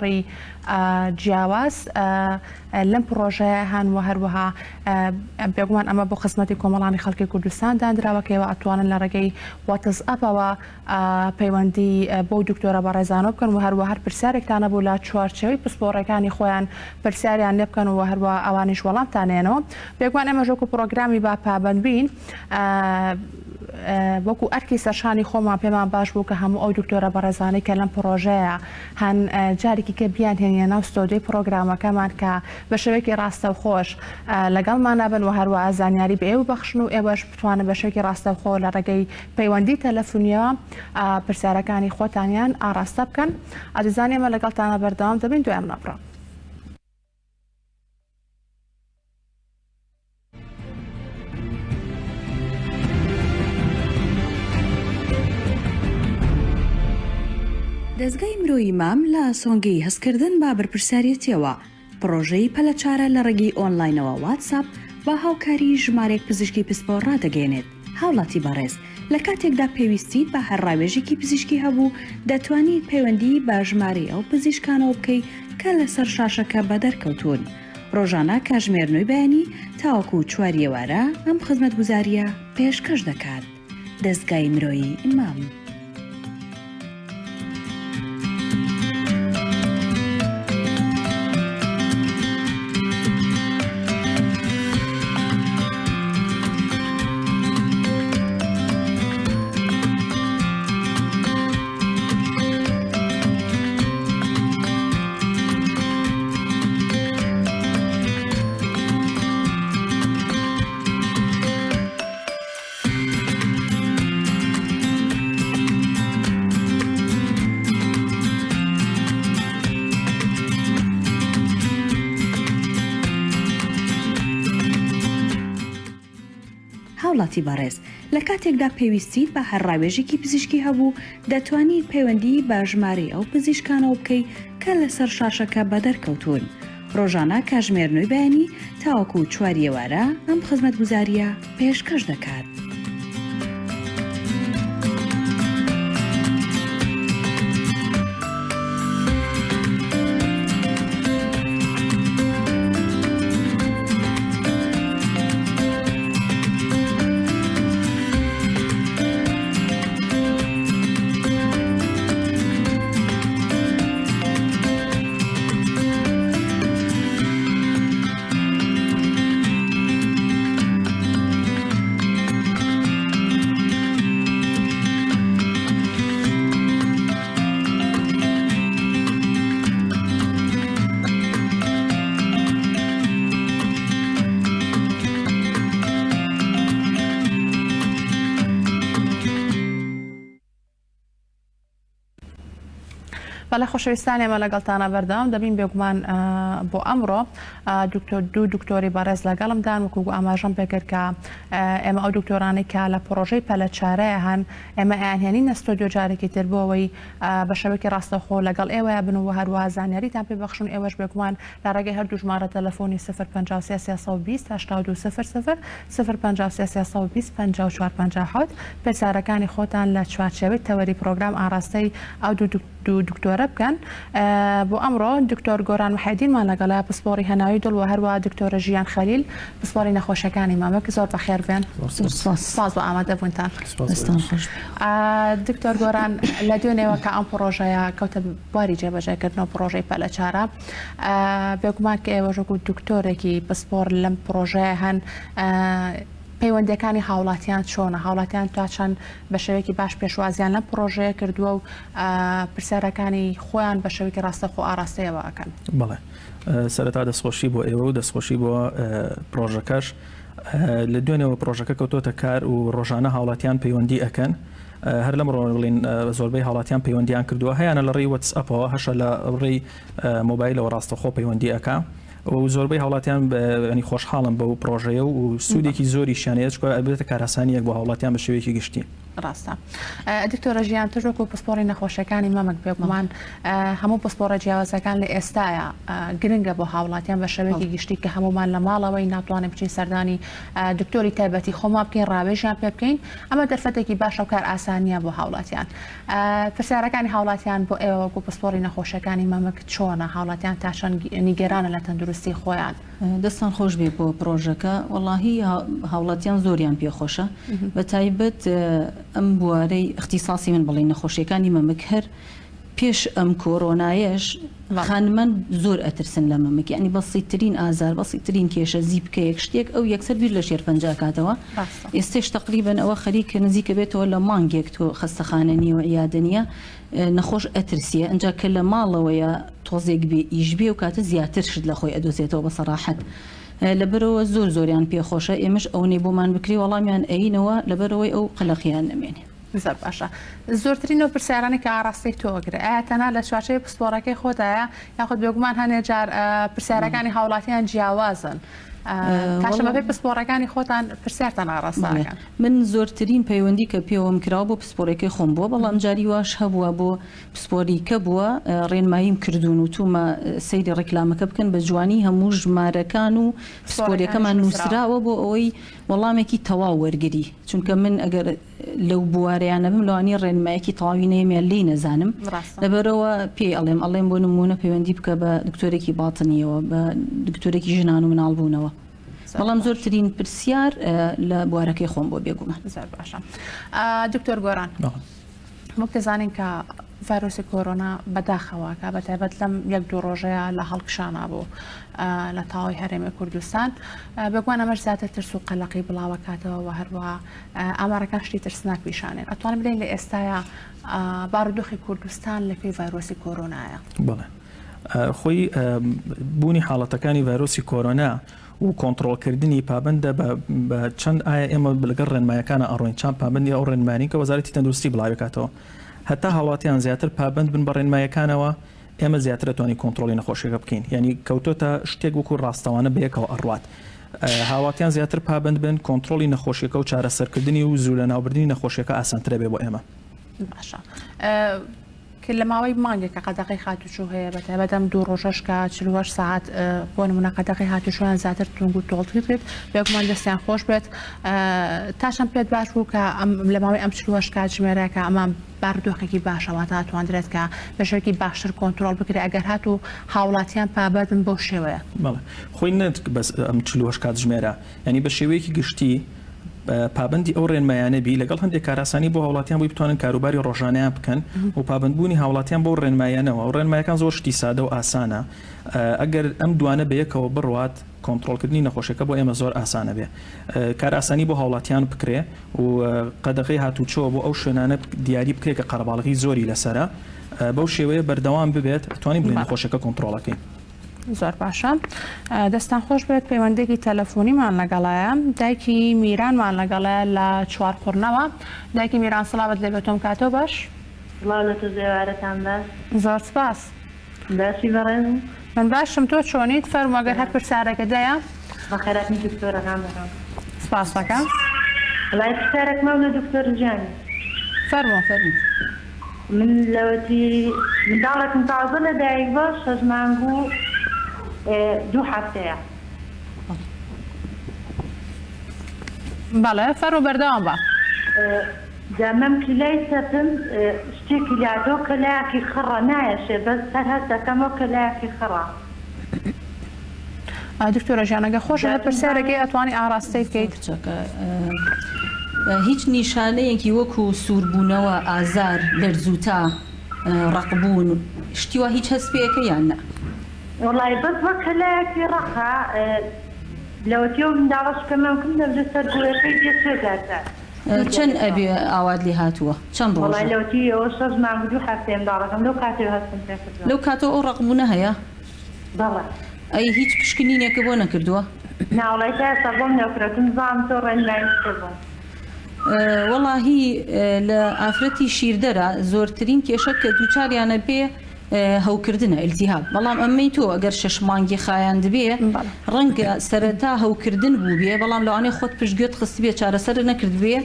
ڕی جیاواز لەم پرۆژەیە هەن و هەروەها بێگومان ئەمە بۆ خزمەتی کۆمەڵانی خەڵکی کوردستان دانراوەکەوە ئەتوانن لە ڕێگەی واتسئەپەوە پەیوەندی بۆ دکتۆرە بەڕێزانە بکەن و هەروە هەر پرسیارێکتانە بوو لە چوارچێوەی پسپۆڕەکانی خۆیان پرسیاریان لێ بکەن و هەروە ئەوانیش وەڵامتانێنەوە. بێگومان ئێمە ژۆکو پرۆگرامی با پابەند بین وەکو ئەرکی سەرشانی خۆمان پێمان باش بوو کە هەموو ئەو دکتۆرە بەڕێزانەی کە لەم پرۆژەیە هەن جارێکی کە بیان هێنیە ناو ستۆدیۆی پرۆگرامەکەمان کە بە شێوەیەکی ڕاستەوخۆش لەگەڵمان نابن و هەروە زانیاری بە ئێوە بەخشن و ئێوەش بتوانن بە شێوەیەکی ڕاستەوخۆ لە ڕێگەی پەیوەندی تەلەفۆنیەوە پرسیارەکانی خۆتانیان ئاراستە بکەن. ئازیزانی ئێمە لەگەڵتانە بەردەوام دەبین دوایام ناپڕە. دەزگای مرۆیی مام لە سۆنگەی هەستکردن با بەرپرسیارەتیەوە پرۆژەی پەلەچارە لە ڕێگەی ئۆنلاینەوە واتساپ با هاوکاری ژمارەیەک پزیشکی پسپۆڕ ڕدەگەێنێت. هاوڵاتی بەڕێز لە کاتێکدا پێویستیت بە هەر ڕاوێژێکی پزیشکی هەبوو دەتوانیت پەیوەندی با ژمارەی ئەو پزیشکانەوە بکەیت کە لەسەر شاشەکە بە دەرکەوتون. ڕۆژانە کاژمێرنەوەی بەیانی تاوەکو چواریەوارە ئەم خزمەتگوزاریە پێشکەش دەکات. دەزگای مرۆیی مام. هاوڵاتی بەڕێز لە کاتێکدا پێویستیت بە هەر ڕاوێژێکی پزیشکی هەبوو دەتوانیت پەیوەندی با ژمارەی ئەو پزیشکانەوە بکەیت کە لەسەر شاشەکە بە دەرکەوتون. ڕۆژانە کاژمێرنەوەی بەیانی تاوەکو چواریەوارە ئەم خزمەتگوزاریە پێشکەش دەکات. بەڵێ خۆشەویستانی ئێمە لەگەڵتانە بەردەوام دەبین. بێگومان بۆ ئەمڕۆ دوو دکتۆری بەڕێز لەگەڵمدان وەکو ئاماژەم پێکرد کە ئێمە ئەو دکتۆرانی کە لە پرۆژەی پەلەچارەیە هەن ئێمە ئەیانهێنینە ستۆدیۆ جارێکی تر بۆ ئەوەی بە شەوەیەکی ڕاستەوخۆ لەگەڵ ئێوەیە بن و هەروەها زانیاریتان پێ بەخشن. ئێوەش بێگومان لە ڕێگەی هەردوو ژمارە تەلەفۆنی 053 پرسیارەکانی خۆتان لە چوارچێوەی تەوەری پرۆگرام ئاراستەی ئەو دوو دکتۆرە بکەن. بۆ ئەمڕۆ دکتۆر گۆران وحیدینمان لەگەڵا پسپۆڕی هەناوی دڵ و هەروە دکتۆرە ژیان خەلیل پسپۆڕی نەخۆشەکانی مامەکە زۆر بەخێر بێن. سپاس بۆ ئامادەبوونتان. دکتۆر گۆران لە دوێنێەوە کە ئەم پرۆژەیە کەوتە بواری جێبەجێکردنەوە پرۆژەی پەلەچارە بێگومان کە ئێوە ژۆک و دکتۆرێکی پسپۆڕ لەم پرۆژەیە هەن پەیوەندەکانی هاوڵاتیان چۆنە؟ هاوڵاتیان تا چەند بە شێوەیەکی باش پێشوازیان لەم پرۆژەیە کردووە و پرسیارەکانی خۆیان بە شێوەیەکی ڕاستەوخۆ ئاراستەیەوە ئەکەن؟ بەڵێ سەرەتا دەستخۆشی بۆ ئێوە و دەستخۆشی بۆ پرۆژەکەش. لە دوێنێەوە پرۆژەکە کەوتۆتە کار و ڕۆژانە هاوڵاتیان پەیوەندی ئەکەن. هەر لەم ڕۆڵین زۆربەی هاوڵاتیان پەیوەندیان کردووە هەیەە لە ڕێی واتسئەپەوە هەشە لە ڕێی مۆبایلەوە ڕاستەوخۆ پەیوەندی ئەکا و زۆربەی هاوڵاتیان ینی خۆشحاڵم بەو پرۆژەیە و سوودێکی زۆری شانەیە چکە ئەبێتە کارەسانیەک بۆ هاوڵاتیان بە شێوەیەکی گشتی. ڕاستە دکتۆرە ژیان تۆ وەکو پسپۆڕی نەخۆشیەکانی مەمەک بێگومان هەموو پسپۆرە جیاوازەکان لە ئێستاە گرنگە بۆ هاوڵاتیان بە شێوەیەکی گشتی کە هەمومان لە ماڵەوەی ناتوانێت بچین سەردانی دکتۆری تایبەتی خۆما بکەین ڕاوێژیان پێ بکەین ئەمە دەرفەتێکی باشە و کار ئاسانیە بۆ هاوڵاتیان پرسیارەکانی هاوڵاتیان بۆ ئێوە وەکو پسپۆڕی نەخۆشیەکانی مەمەک چۆنە هاوڵاتیان تا چەند نیگەرانە لە تەندروستی خۆیان دەستان خۆش بێ بۆ پرۆژەکە وەڵاهی هاوڵاتیان زۆریان پێخۆشە بە تایبەت ئەم بوارەی اختصاصی من بڵێ نەخۆشیەکانی مەمک هەر پێش ئەم کۆرۆنایەش خانمان زۆر ئەترسن لە مەمک ینی بەسیترین ئازار بەسیترین کێشە زیبکە یەک شتێک ئەو یەکسەر بیر لە شێرپەنج کاتەوە ئێستش تقریبن ئەوە خەریکە نزیکە بێتەوە لە مانگێک تۆ خەستەخانە نیە و عیادەنیە نەخۆش ئەترسیە ئەنجا کە لە ماڵەوەیە تۆزێک بێ ئیش بێ و کاتە زیاتر شت لە خۆی ئەدۆزێتەوە بە سەراحەت لەبەرەوە زۆریان پێخۆشە ئێمەش ئەوەی بۆمان بکری وەڵامیان ئەینەوە لەبەرەوەی ئەو قەلەقیان نەمێنێ زۆر باشە زۆرترینەوە پرسیارانی کە ئاڕاستەی تۆگرێ ئایا تەنها لە چوارچەی پسپۆڕەکەی خۆدایە یاخود بێگومان هەنێ جار پرسیارەکانی هاوڵاتیان جیاوازن تاشەمەپی پسپۆڕەکانی خۆتان پرسیارتان ئاڕاستەکەن من زۆرترین پەیوەندی کە پێوەم کراوە بۆ پسپۆرەکەی خۆم بووە بەڵام جاری واش هەبووە بۆ پسپۆری کە بووە ڕێنماییم کردوون و تومە سەیری ڕێکلامەکە بکەن بە جوانی هەموو ژمارەکان و پسپۆریەکەمان نووسراوە بۆ ئەوەی وەڵامێکی تەواو وەرگری چونکە من ئەگەر لەو بوارەیانە بم لەوانی ڕێنمایەکی تەواوی نەیەمیان لی نەزانم لەبەرەوە پێی ئەڵێم بۆ نمونە پەیوەندی بکە بە دکتۆرێکی باتنیەوە بە دکتۆرێکی ژنان و مناڵبوونەوە بەڵام زۆرترین پرسیار لە بوارەکەی خۆم بۆ بێگومان زۆر باشە دکتۆر گۆران وەک دەزانین کە ڤایرۆسی کۆرۆنا بەداخەوەکە بە تایبەت لەم یەک دوو ڕۆژەیە لە هەڵکشانە بوو لە تاوای هەرێمی کوردستان بەگومان ئەمەش زیاتر ترس و قەلەقی بڵاوەکاتەوە و هەروەها ئامارەکان شتی ترسناک پیشانێن ئەتوانم بڵێن لە ئێستاە بارودۆخی کوردستان لەکوێی ڤایرۆسی کۆرۆنایە بڵێ خۆی بوونی حاڵەتەکانی ڤایرۆسی کۆرۆنا و کۆنتڕۆلکردنی پابندە بە چەند ئایا ئێمە لەگەڵ ڕێنمایەکانە ئەڕۆین چند پابندی ئەو ڕێنمانی کە وەزارەتی تەندروستی بڵاوێکاتەوە هەتا هاوڵاتیان زیاتر پابند بن بە ڕێنمایەکانەوە ئێمە زیاتر دەتوانین کۆنتڕۆلی نەخۆشیەکە بکەین یعنی کەوتۆتە شتێک وەکو ڕاستەوانە بەیەکەوە ئەڕوات هاوڵاتیان زیاتر پابند بن کۆنتڕۆلی نەخۆشیەکە و چارەسەرکردنی و زوو لە ناوبردنی نەخۆشیەکە ئاسانترە بێ بۆ ئێمە باشە کە لە ماوەی مانگێکە قەدەقی هاتوچوو هەیە بە تایبەتەم دوو ڕۆژەشکە 48 ساعت بۆ نمونە قەدەقی هاتوچۆیان زیاتر تونگ و تۆڵ بێت بێگومان دەستیان خۆش بێت تاشم پێت باش بوو کە لە ماوەی ئەم 48 کات ژمێرەکە ئەمە بارودۆخێکی باشەوە تا توانرێت کە بە شێوەیەکی باشتر کۆنتڕۆڵ بکرێت ئەگەر هات و هاوڵاتیان پابەدن بۆ شێوەیە خۆی نەت بەس ئەم 48 کات ژمێرە ینی بە شێوەیەکی گشتی پابندی ئەو ڕێنمایانە بی لەگەڵ هەندێک کاراسانی بۆ هاوڵاتیان بۆی بتوانن کاروباری ڕۆژانیان بکەن و پابندبوونی هاوڵاتیان بۆ ڕێنمایانەوە و ڕێنمایەکان زۆر شتی سادە و ئاسانە ئەگەر ئەم دوانە بە یەکەوە بڕوات کۆنتڕۆلکردنی نەخۆشیەکە بۆ ئێمە زۆر ئاسانە بێ کار ئاسانی بۆ هاوڵاتیان بکرێ و قەدەقی هاتوچۆ بۆ ئەو شوێنانە دیاری بکرێت کە قەرەباڵغی زۆری لەسرە بەو شێوەیە بەردەوام ببێت توانین بڵێن نەخۆشیەکە کۆنتڕۆڵەکەین زۆر باشە دەستان خۆش بێت پەیوەندێکی تەلەفۆنیمان لەگەڵایە دایکی میرانمان لەگەڵایە لە چوارخورنەوە دایکی میران سڵاوت لێ بێتۆم کاتۆ باش لە تو زێوارەتان باش زۆر سپاس باسی بەڕێز من باشم تۆ چۆنیت فەرمو ئەگەر هەر پرسیارەکە دەیە بەخێراتنی دکتۆرەکان بەڕام سپاس دەکەم لای پرسیارێکمان لە دکتۆر ژیانی فەرمو من لەوەتی منداڵێکم تازە لە دایک بە 6 مانگ و 2 هەفتەیە بەڵێ فەرمو بەردەوام بە دەمەم کلای سەپم شتێکی لادۆ کەلایەکی خڕە نایەشێ بەس هەر هەستەکەمەوە کەلایەکی خڕە دکتۆرە ژیانەگە خۆش هەر پرسیارەکەی ئەتوانی ئاراستەی بکەیت هیچ نیشانەیەکی وەکو سووربوونەوە ئازار لەرزووتا ڕقبوون شتیوە هیچ هەستپێیەکە یان نە وڵای بەس وە کەلایەکی ڕەخە لەوەتیە و منداڵەشکەمەکەم دەبێت سەر گوێەکەی دێشێداتە چەند ئەبێ ئاوات لێ هاتووە چەند ڕۆژ وڵای لەوەتی ئەوە 6 مانگ و 2 هەفتەیە منداڵەکەم لەو کاتێ هەستم پێ کردووە لەو کاتەوە ئەو ڕقبوونە هەیە بەڵێ ئەی هیچ پشکنینێکە بۆ نەکردووە ناوڵای تا ئێستا بۆم نەکرێتم زانم تۆ ڕێنمایی کردبووم وەڵاهی لە ئافرەتی شیردەرە زۆرترین کێشە کە دووچاریانە پێ هەوکردنە ئیلتیهاب بەڵام ئەمەی تۆ ئەگەر 6 مانگی خایان دەبێ ڕەنگە سەرەتا هەوکردن بوو بێ بەڵام لەوانەیە خۆت پشتگوێت خست بێ چارەسەر نەکرد بێ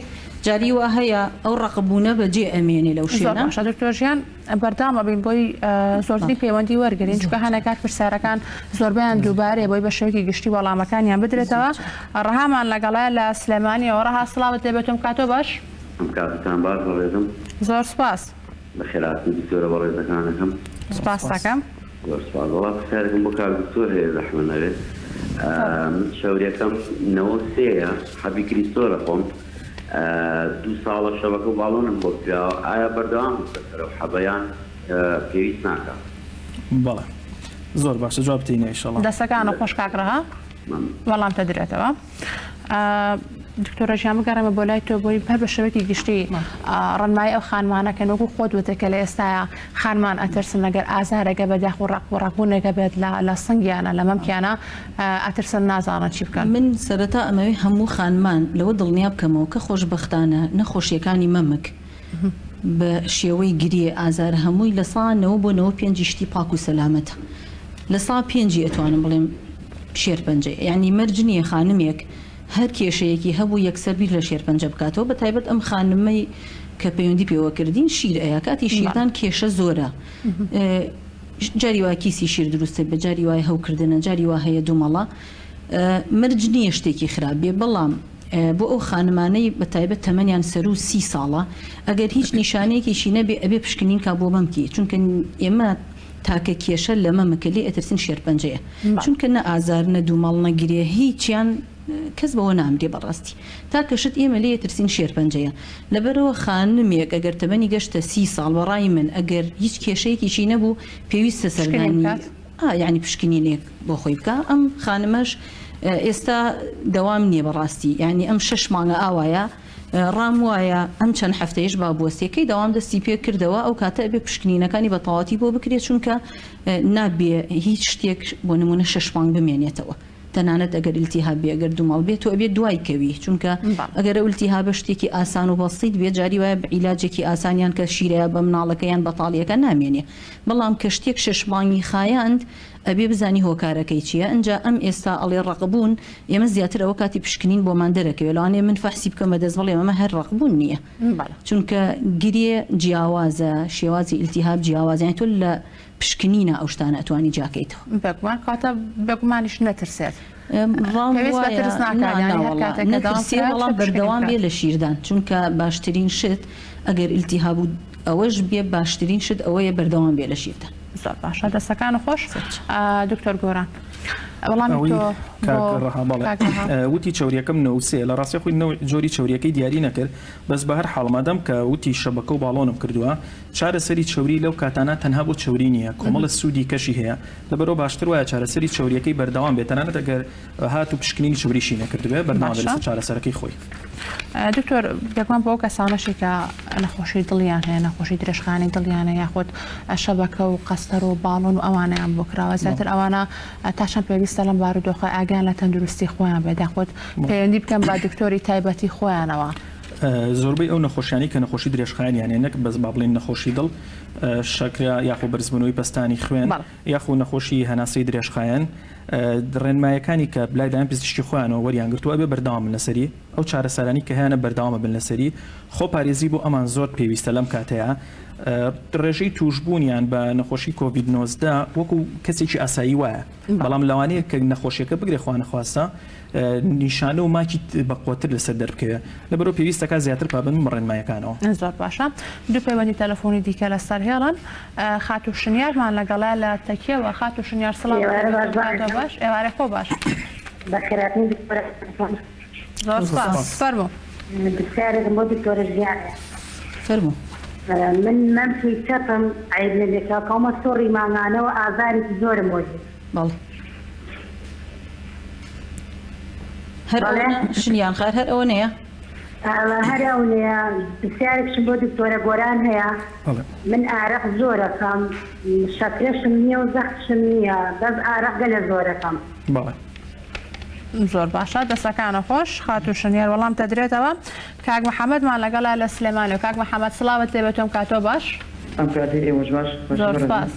جاری وا هەیە ئەو ڕقبوونە بەجێ ئەمێنێ لەو زۆر شوێنە باشە دکتۆرژیان بەردامە بین بۆی زۆرتری پەیوەندی وەرگرین چکە هەنێکات پرسیارەکان زۆربیان دووبارێ بۆی بە شێوەیەکی گشتی وەڵامەکانیان بدرێتەوە ڕەهامان لەگەڵای لە سلێمانیەوە ڕەها سڵاوت لێبێتم کاتۆ باش کاتتان باش بەڕێزم زۆر سپاس بەخێراتی دکتۆرە بەڕێزەکانەکەم سپاس دەکەم زۆر سپاس وڵات پرسیارێکم بۆ کار دکتۆر هەیە زەحمە نەوێت شەورێکەم 93ەیە حەبی کریستۆرە خۆم 2 ساڵە شەبەکە و باڵۆنم بۆ کراوە ئایا بەردەوام بەسەرەوە حەبەیان پێویست ناکات بەڵێ زۆر باشە جواب بدەینە ئینشاڵڵا دەستەکانە خۆش کاکڕەها وەڵام تەدرێتەوە دکتۆرە ژیان بگەڕێمە بۆ لای تۆ بۆی هەر بە شێوەیەکی گشتی ڕەنمای ئەو خانمانەکە وەکو خۆت وتە کە لە ئێستاە خانمان ئەترسن لەگەر ئازارێکە بەداخ و ڕقبوونێکە بێت لە سنگیانە لە مەمکیانە ئەترسن نازانن چی بکەن من سەرەتا ئەمەوەی هەموو خانمان لەوە دڵنیا بکەمەوە کە خۆشبەختانە نەخۆشیەکانی مەمک بە شێوەی گریە ئازار هەمووی لە ساڵەوە بۆ 95 شتی پاک و سەلامەتە لە سا 5 ئەتوانم بڵێم شێرپەنجە یعنی مەرج نییە خانمێک هەر کێشەیەکی هەبوو یەکسەربییر لە شێرپەنجە بکاتەوە بە تایبەت ئەم خانمەی کە پەیوەندی پێوەکردین شیر ئەیە کاتی شیردان کێشە زۆرە جاری وای کیسی شیر دروستە بە جاری وای هەوکردنە جاری وا هەیە دوومەڵە مەرج نییە شتێکی خراپێ بەڵام بۆ ئەو خانمانەی بە تایبەت تەمەنیان سەر و 30 ساڵە ئەگەر هیچ نیشانەیەکیشی نەبێ ئەبێ پشکنین کا بۆ مەمکی چونکە ئێمە تاکە کێشە لە مەمەکەلی ئەترسین شێرپەنجەیە چونکە نە ئازار نە دوومەڵ نەگرێ هیچیان کەس بەوە نامرێ بەڕاستی تا کەشت ئێمە لێ ترسین شێرپەنجەیە لەبەرەوە خانمێک ئەگەر تەمەنی گەشتە 30 ساڵ بەڕای من ئەگەر هیچ کێشەیەکیشی نەبوو پێویستە سەردانی یعنی پشکنینێک بۆ خۆی بکە ئەم خانمەش ئێستا دەوام نییە بەڕاستی یعنی ئەم 6 مانگە ئاوایە ڕام وایە ئەم چەند هەفتەیەش با بۆستێکەکەی داوام دەستی پێ کردەوە ئەو کاتە ئەبێ پشکنینەکانی بە تەواتی بۆ بکرێت چونکە نابێ هیچ شتێک بۆ نمونە 6 مانگ بمێنێتەوە تەنانەت ئەگەر ئیلتیهاب بێ ئەگەر دوومەڵ بێت و ئەبێت دوای کەوی چونکە ئەگەر ئیلتیهاب شتێکی ئاسان و بەسیط بێت جاری وایە عیلاجێکی ئاسانیان کە شیرەیە بە مناڵەکەیان بەتاڵیەکە نامێنێ بەڵام کە شتێک 6 مانگی خایاند ئەبێ بزانی هۆکارەکەی چییە ئەنجا ئەم ئێستا ئەڵێ ڕقبوون ئێمە زیاتر ئەوە کاتی پشکنین بۆمان دەرەکەوێت لەوانێ من فەحسی بکەم بە دەست بڵێ ئەمە هەر ڕقبوون نییە چونکە گرێ جیاوازە شێوازی ئیلتیهاب جیاوازیان تۆ لە پشکنینە ئەو شتانە ئەتوانی جاکەیتەوە بەگومان کاتە بێگومانیش نەترسێت نەترسێ بەڵام بەردەوام بێ لە شیردان چونکە باشترین شت ئەگەر ئیلتیهاب ئەوەش بێ باشترین شت ئەوەیە بەردەوام بێ لە شیردان زۆر باشە دەستەکان خۆش دکتۆر گۆران وتی چوریەکەم نووسێ لە ڕاستی خۆی جۆری چوریەکەی دیاری نەکرد بەس بە هەر حاڵمادەم کە وتی شەبەکە و باڵۆنم کردووە چارەسەری چوری لەو کاتانە تەنها بۆ چوری نییە کۆمەڵە سوودی کەشی هەیە لەبەرەوە باشتر وایە چارەسەری چوریەکەی بەردەوام بێتەنانەت ئەگەر هات و پشکنینی چوریشی نەکردوێ بەردەوام چارەسەرەکەی خۆی دکتۆر دەگومان بۆ کەسانەشی کە نەخۆشی دڵیان هەیە نەخۆشی درێژخانی دڵیانە یاخود شەبەکە و قەستەر و باڵۆن و ئەوانیان بۆ کراوە زیاتر ئەوانە تاشان پێویستە لەم بارودۆخە ئاگیان لە تەندروستی خۆیان بێت یاخود پەیوەندی بکەم با دکتۆری تایبەتی خۆیانەوە زۆربەی ئەو نەخۆشیانی کە نەخۆشی درێژخایانیان نەک بەس با بڵێن نەخۆشی دڵ شەکرا یاخود بەرزبوونەوەی پەستانی خوێن یاخود نەخۆشی هەناسەی درێژخایەن ڕێنمایەکانی کە بلایدان پزیشکی خۆیانەوە وەریان گرتووە بێ بەردەوام بن لەسەری ئەو چارەسەرانی کە هەیەە بەردەوامە بن لەسەری خۆ پارێزی بۆ ئەمان زۆر پێویستە لەم کاتەیە ڕێژەی توشبوونیان بە نەخۆشی کۆڤید-19 وەکو کەسێکی ئاسایی وایە بەڵام لەوانەیە کە نەخۆشیەکە بگرێ خوانە خواستە نیشانە و ماکی بەقوتر لەسەر دەربکەوێت لەبەرەوە پێویستەکە زیاتر پابند ڕێنمایەکانەوە زۆر باشە دوو پەیوەندی تەلەفۆنی دیکە لەسەر هێڵن خات و شنیارمان لەگەڵای لە تەکیەوە خات و شنیار سڵاو باش ئێوارە خۆ باش بەخێراتنی زۆر سپاس فەرموو بسیارێکم بۆ دکتۆرە ژیانە فەرموو من مەمکی چەپم عیب نەبێتە کۆمە سۆڕی ماگانەوە ئازارێکی زۆرم بۆجی بەڵێ هەر شنیان خار هەر ئەوە نەیە هەر ئەو نەیە بسیارێکشم بۆ دکتۆرە گۆران هەیە من ئارەق زۆرەکەم شەکرەشم نییە و زەختشم نییە بەس ئارەق گەلە زۆرەکەم زۆر باشە دەستەکانە خۆش خات و شنیار وەڵام تەدرێتەوە کاک محەممەدمان لەگەڵا لە سلێمانی و کاک محەممەد سڵاوت لێبێتۆم کاتۆ باش ئەم کاتی ئێوەش باش زۆر سپاس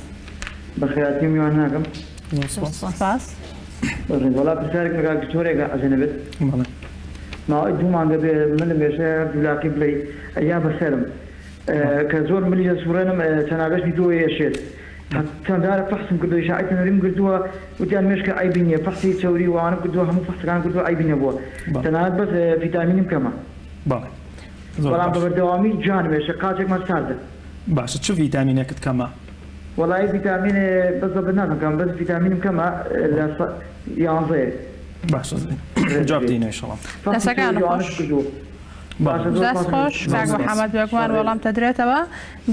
بەخێراتی میوان ناکەم سپاس وڵا پرسیارێک لە دکتۆرێکە ئەزێنە بێت ما دومان قبل من مشاعر دولاقي بلي أيام بسلم كزور ملي صورنا تناقش بدو يشيت حتى دار فحص كدو شايت نريم كدو وديان مشكل أي بنية فحصي توري وأنا كدو هم فحص كان كدو أي بنية بوا تناقش بس فيتامين كمان والله ببردوامي جان مشكاتك ما سارده باش شو فيتامينك كما والله فيتامين بالضبط نعم كان بس فيتامين كما يانزي باش جواب دينا ان شاء الله دەسەکان خۆش دەست خۆش کاک محەممەد بێگومان وەڵام تەدرێتەوە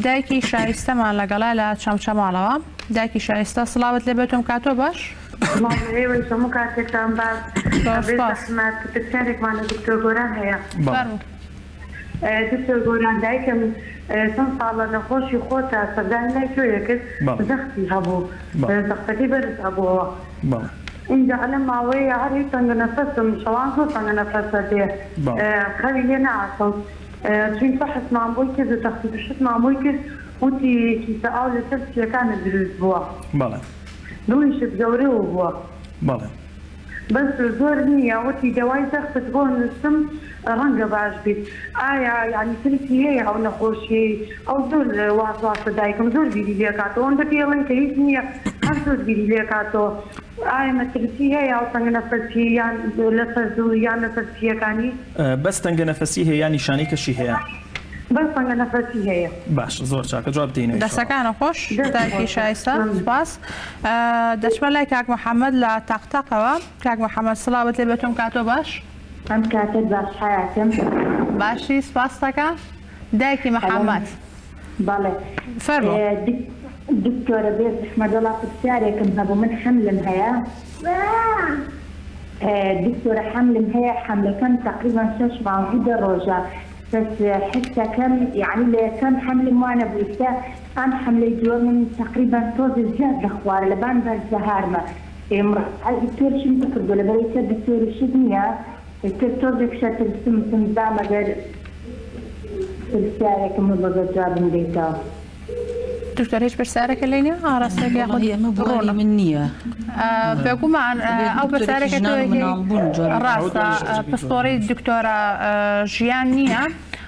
دایکی شایستەمان لەگەڵا لە چەمچەماڵەوە دایکی شایستە سڵاوت لێ بێتم کاتۆ باش هەموو کاتێکتان باس پرسیارێکمانە دکتۆر گۆران هەیە دکتۆر گۆران دایکم چەند ساڵە نەخۆشی خۆتە سەردانی لای کوێیە کرد زەختی هەبوو زەختەکەی بەرز هەبووەوە اینجا لە ماوەیە هەر هیچ تەنگە نەفەسم شەوان زۆر تەنگە نەفەسە دێ خەوی لێ نەعاسم چون فەحسمان بۆی کرد و تەختی پشتمان بۆی کرد وتی کیسە ئاو لەسەر چیەکانە دروست بووە دڵیشت گەورەوە بووە بەس زۆر نییە وتی دەوای زەختت بۆ نووسم ڕەنگە باش بیت ئایا یعنی ترکی هەیە ئەو نەخۆشی ئەو زۆر وازواسە دایکم زۆر بیری لێ کاتەوە ئەوەندە پێڵێن کە هیچ نییە هەر زۆر بیری لێ کاتەوە ئایا مەترسی هەیە ئەو تەنگە نەفەسی یان لەسەر زوو یان لەسەر چیەکانی بەس تەنگە نەفەسی هەیە یان نیشانەی کەشی هەیە بەس تەنگە نەفەسی هەیە باش زۆر چاکە جواب دێنێ دەستەکانە خۆش دایکی شایستە سوپاس دەچمە لای کاک محەممەد لە تاقتەقەوە کاک محەممەد سڵاوت لێ بێتم کاتۆ باش ئەم کاتت باش حیاتم باشی سپاس دەکەم دایکی محەممەد بەڵێ فەرموو دکتۆرە بێ دەڵا پرسیارێکم هەبوو من حملم هەیە دکتۆرە حملم هەیە حملەکەم تقریبا 6 مانگی دە ڕۆژە بس حسەکەم یعنی لە یەکەم حملم وانە بوویتە ئەم حملەی دووە من تقریبا تۆزە زیاد دەخوارە لەبان بەرزەهارمە دکتۆرشم بکردو لەبەرەوەی دکتۆرشت نییە تۆزێک شەترسم دامەگەر پرسیارێکم بەگە جوابم دێتەوە دکتۆر هیچ پرسیارێکە لێ نیە ئاڕاستێکی ئەمە بڕۆڵی من نییە بێگومان ئەو پرسیارێکە ڕاستە پسپۆڕی دکتۆرە ژیان نییە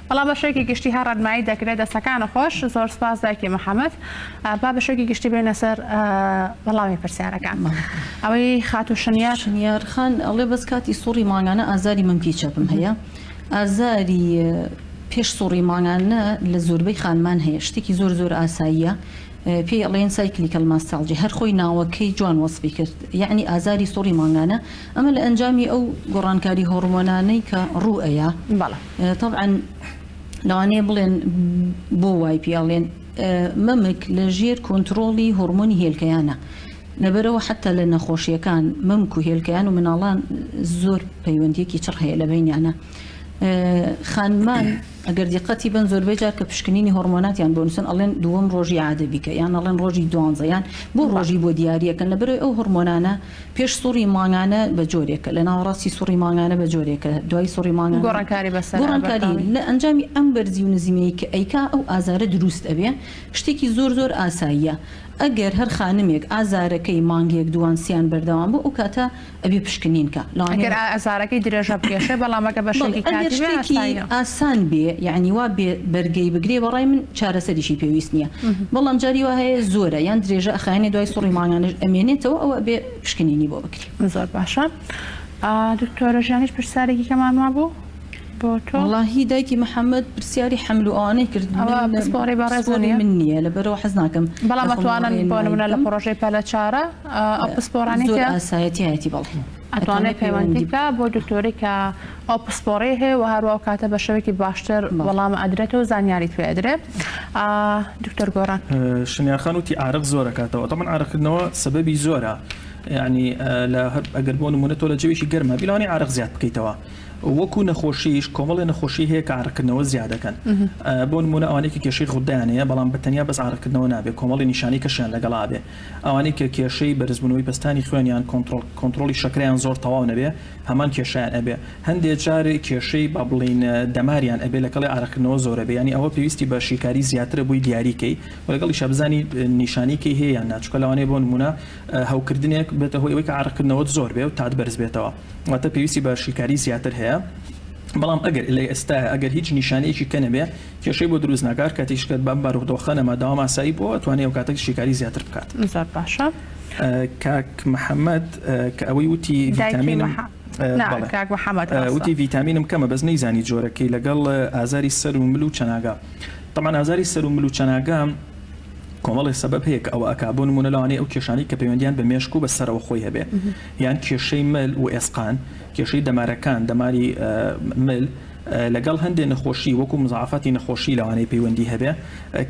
بەڵام بەشێکی گشتی هەر ڕەنمایی دەکرێت دەستەکانە خۆش زۆر سپاس دایکی محەممەد با بەشێکی گشتی بێنە سەر وەڵامی پرسیارەکان ئەوەی خات و شنیارخان ئەڵێ بەس کاتی سوڕی ماگانە ئازاری منپی چەپم هەیە ئازاری پێش سوڕی ماگانە لە زۆربەی خانمان هەیە شتێکی زۆر زۆر ئاساییە پێی ئەڵێن سایکلیکەل ماستالجی هەر خۆی ناوەکەی جوان وەسفی کرد یعنی ئازاری سوڕی ماگانە ئەمە لە ئەنجامی ئەو گۆڕانکاری هۆرمۆنانەی کە ڕوئەیە طبعا لەوانەیە بڵێن بۆ وای پیاڵێن مەمک لە ژێر کۆنتترۆڵی هۆرمۆنی هێلکەیانە لەبەرەوە حتا لە نەخۆشیەکان مەمک و هێلکەیان و مناڵان زۆر پەیوەندیەکی چڕ هەیە لە بینیانە خانمان ئەگەر دیقەتی بن زۆربەی جار کە پشکنینی هۆرمۆناتیان بۆ نووسن ئەڵێن دووەم ڕۆژی عادە بیکە یان ئەڵێن ڕۆژی دوانزەیان بۆ ڕۆژی بۆ دیارریەکەن لەبەرەوەی ئەو هۆرمۆنانە پێش سوڕی مانگانە بە جۆرێکە لە ناوەڕاستی سوڕی مانگانە بە جۆرێکە دوای سوڕی مانگانە گۆڕانکاری بەسەر گۆڕانکاری لە ئەنجامی ئەم بەرزی و نزیمەیە کە ئەیکا ئەو ئازارە دروست ئەبێ شتێکی زۆر زۆر ئاساییە ئەگەر هەر خانمێک ئازارەکەی مانگێک دوانسیان بەردەوام بۆ ئەو کاتە ئەبێ پشکنینکە ئەگەر ئازارەکەی درێژە بکێشێ بەڵامەکە بەشێکی کاتی ئاسان بێ یعنی وا بێ بەرگەی بگرێ بەڕای من چارەسەریشی پێویست نییە بەڵام جاری وا هەیە زۆرە یان درێژە ئەخایێنێ دوای سوڕی مانگانش ئەمێنێتەوە ئەوە بێ پشکنینی بۆ بکری زۆر باشە دکتۆرە ژیانیش پرسیارێکی کەمان وا بوو والله دایکی محەممەد پرسیاری حمل و ئەوانەی کرد پسپۆڕی بەڕێزۆنی من نییە لەبەرەوە حەز ناکەم بەڵام ئەتوانن بۆ نمونە لە پرۆژەی پەلە چارە ئەو پسپۆڕانی زۆر ئاسایەتی هەیەی بەڵێ ئەتوانێت پەیوەندی بکە بۆ دکتۆری کە ئەو پسپۆڕی هەیە و هەروە کاتە بە شەوێکی باشتر وەڵام ئەدرێتەوە زانیاری توێ ئەدرێت دکتۆر گۆران شنیارخان وتی عارق زۆرەکاتەوە تەمان عارقکردنەوە سەبەبی زۆرە یعنی ئەگەر بۆ نمونە تۆ لە جەوێکی گەرمە بیلانی عارق زیاد بکەیتەوە وەکو نەخۆشیش کۆمەڵی نەخۆشی هەیە کە عارقکردنەوە زیادەکەن بۆ نمونە ئەوانێکی کێشەی غوددایانەیە بەڵام بەتەنیا بەس عارقکردنەوە نابێت کۆمەڵی نیشانی کەشیان لەگەڵا بێ ئەوانەی کە کێشەی بەرزبوونەوەی پستانی خوێنیان کۆنتترۆلی شەکریان زۆر تەواو نەبێ هەمان کێشیان ئەبێ هەندێک جارێ کێشەی با بڵین دەماریان ئەبێ لەگەڵی عارقکردنەوە زۆرە بێ ینی ئەوە پێویستی بە شیکاری زیاترە بووی دیاریکەی و لەگەڵی شەبزانی نیشانیکەی هەیە ناچووکە لەوانەیە بۆ نمونە هەوکردنێک بێتە هۆی ئەوەی کە عارقکردنەوە زۆر بێ و تات بەرز بێتەوە واتە پێویستی بە شیکاری زیاتر هەیە بەڵام ئەگەر لە ئێستا ئەگەر هیچ نیشانەیەکی کەنەبێ کێشەی بۆ دروست ناکات کە تیشکت بەم بارودۆخەنەمە داوام ئاسایی بۆ توانێت ئەو کاتێک شیکاری زیاتر بکات. زۆر باشە. کاک محەممەد کە ئەوەی وتی ڤیتامینم وتی ڤیتامینم کەمە بەس نەیزانی جۆرەکەی لەگەڵ ئازاری سەر و مل و چەناگا. طبعا ئازاری سەر و مل و چەناگا کۆمەڵی سەبەب هەیە کە ئەوە ئەکبوو نمونە لەوانەیە ئەو کێشانی کە پەیوەندیان بە مێشک و بەسەرەوە خۆی هەبێ یان کێشەی مل و ئێسقان کێشەی دەمارەکان دەماری مل لەگەڵ هەندێک نەخۆشی وەکو مزعافاتی نەخۆشی لەوانەیە پەیوەندی هەبێ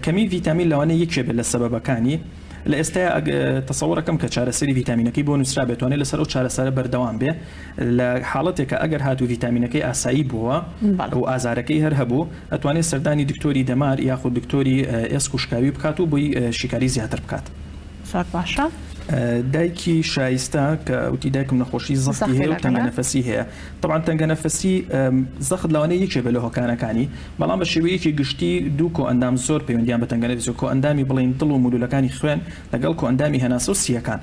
کەمی ڤیتامین لەوانەیە یەکێ بێت لە سەبەبەکانی لە ئێستا تەسەوڕەکەم کە چارەسەری ڤیتامینەکەی بۆ نووسرا بێتوانێت لەسەر ئەو چارەسەرە بەردەوام بێ لە حاڵەتێکە ئەگەر هاتوو ڤیتامینەکەی ئاسایی بووە و ئازارەکەی هەر هەبوو ئەتوانێت سەردانی دکتۆری دەمار یاخود دکتۆری ئێسک و شکاوی بکات و بۆی شیکاری زیاتر بکات. زۆر باشە. دایکی شایستە کە ئەوتی دایکم نەخۆشی زەختی هەیە و تەنگە نەفەسی هەیە. طبعا تەنگە نەفەسی زەخت لەوانەیە یەکێ بێت لە هۆکانەکانی بەڵام بە شێوەیەکی گشتی دوو کۆ ئەندام زۆر پەیوەندیان بە تەنگە نەفەسی کۆ ئەندامی بڵین دڵ و مولولەکانی خوێن لەگەڵ کۆ ئەندامی هەناسە و سیەکان.